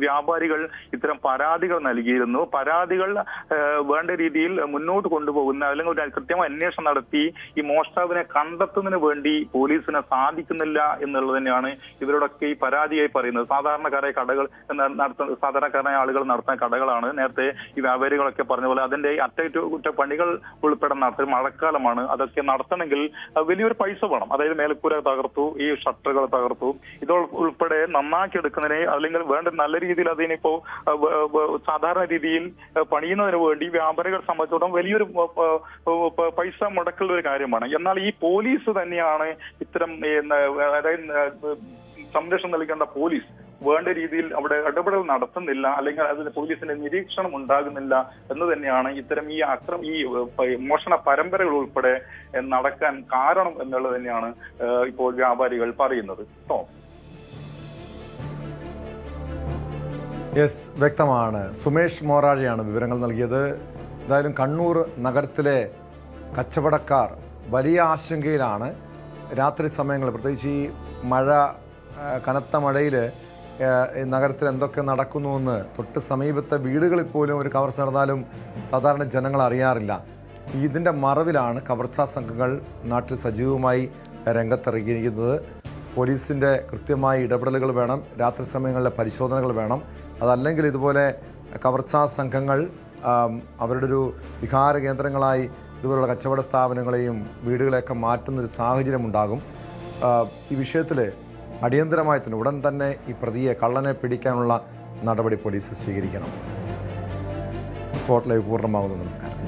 വ്യാപാരികൾ ഇത്തരം പരാതികൾ നൽകിയിരുന്നു. പരാതികൾ വേണ്ട രീതിയിൽ മുന്നോട്ട് കൊണ്ടുപോകുന്ന അല്ലെങ്കിൽ ഒരു കൃത്യമായ അന്വേഷണം നടത്തി ഈ മോഷ്ടാവിനെ കണ്ടെത്തുന്നതിന് വേണ്ടി പോലീസിന് സാധിക്കുന്നില്ല എന്നുള്ളത് തന്നെയാണ് ഇവരോടൊക്കെ ഈ പരാതിയായി പറയുന്നത്. സാധാരണക്കാരായ ആളുകൾ നടത്താൻ കടകളാണ്. നേരത്തെ ഈ വ്യാപാരികളൊക്കെ പറഞ്ഞ പോലെ അതിന്റെ അറ്റകുറ്റപ്പണികൾ ഉൾപ്പെടെ നടത്തും. മഴക്കാലമാണ്, അതൊക്കെ നടത്തണമെങ്കിൽ വലിയൊരു പൈസ വേണം. അതായത് മേൽക്കൂര തകർത്തു, ഈ ഷട്ടറുകൾ തകർത്തു, ഇത് ഉൾപ്പെടെ നന്നാക്കി എടുക്കുന്നതിന് അല്ലെങ്കിൽ വേണ്ട നല്ല രീതിയിൽ അതിനിപ്പോ സാധാരണ രീതിയിൽ പണിയുന്നതിന് വേണ്ടി വ്യാപാരികളെ സംബന്ധിച്ചിടത്തോളം വലിയൊരു പൈസ മുടക്കുള്ള ഒരു കാര്യമാണ്. എന്നാൽ ഈ പോലീസ് തന്നെയാണ് ഇത്തരം അതായത് സംരക്ഷണം നൽകേണ്ട പോലീസ് വേണ്ട രീതിയിൽ അവിടെ ഇടപെടൽ നടത്തുന്നില്ല, അല്ലെങ്കിൽ അതിന് പോലീസിന്റെ നിരീക്ഷണം ഉണ്ടാകുന്നില്ല എന്ന് തന്നെയാണ് ഇത്തരം ഈ മോഷണ പരമ്പരകൾ ഉൾപ്പെടെ നടക്കാൻ കാരണം എന്നുള്ളത് തന്നെയാണ് ഇപ്പോൾ വ്യാപാരികൾ പറയുന്നത്. യെസ്, വ്യക്തമാണ്. സുമേഷ് മോറാഴിയാണ് വിവരങ്ങൾ നൽകിയത്. എന്തായാലും കണ്ണൂർ നഗരത്തിലെ കച്ചവടക്കാർ വലിയ ആശങ്കയിലാണ്. രാത്രി സമയങ്ങളിൽ, പ്രത്യേകിച്ച് ഈ കനത്ത മഴയിൽ നഗരത്തിൽ എന്തൊക്കെ നടക്കുന്നുവെന്ന് തൊട്ട് സമീപത്തെ വീടുകളിൽ പോലും ഒരു കവർച്ച നടന്നാലും സാധാരണ ജനങ്ങൾ അറിയാറില്ല. ഇതിൻ്റെ മറവിലാണ് കവർച്ചാ സംഘങ്ങൾ നാട്ടിൽ സജീവമായി രംഗത്തിറങ്ങിയിരിക്കുന്നത്. പോലീസിൻ്റെ കൃത്യമായ ഇടപെടലുകൾ വേണം, രാത്രി സമയങ്ങളിലെ പരിശോധനകൾ വേണം. അതല്ലെങ്കിൽ ഇതുപോലെ കവർച്ചാ സംഘങ്ങൾ അവരുടെ ഒരു വിഹാര കേന്ദ്രങ്ങളായി ഇതുപോലുള്ള കച്ചവട സ്ഥാപനങ്ങളെയും വീടുകളെയൊക്കെ മാറ്റുന്നൊരു സാഹചര്യം ഉണ്ടാകും. ഈ വിഷയത്തിൽ അടിയന്തരമായി തന്നെ ഉടൻ തന്നെ ഈ പ്രതിയെ, കള്ളനെ പിടിക്കാനുള്ള നടപടി പോലീസ് സ്വീകരിക്കണം. സ്പോട്ട് ലൈവ് പൂർണ്ണമാകുന്നു. നമസ്കാരം.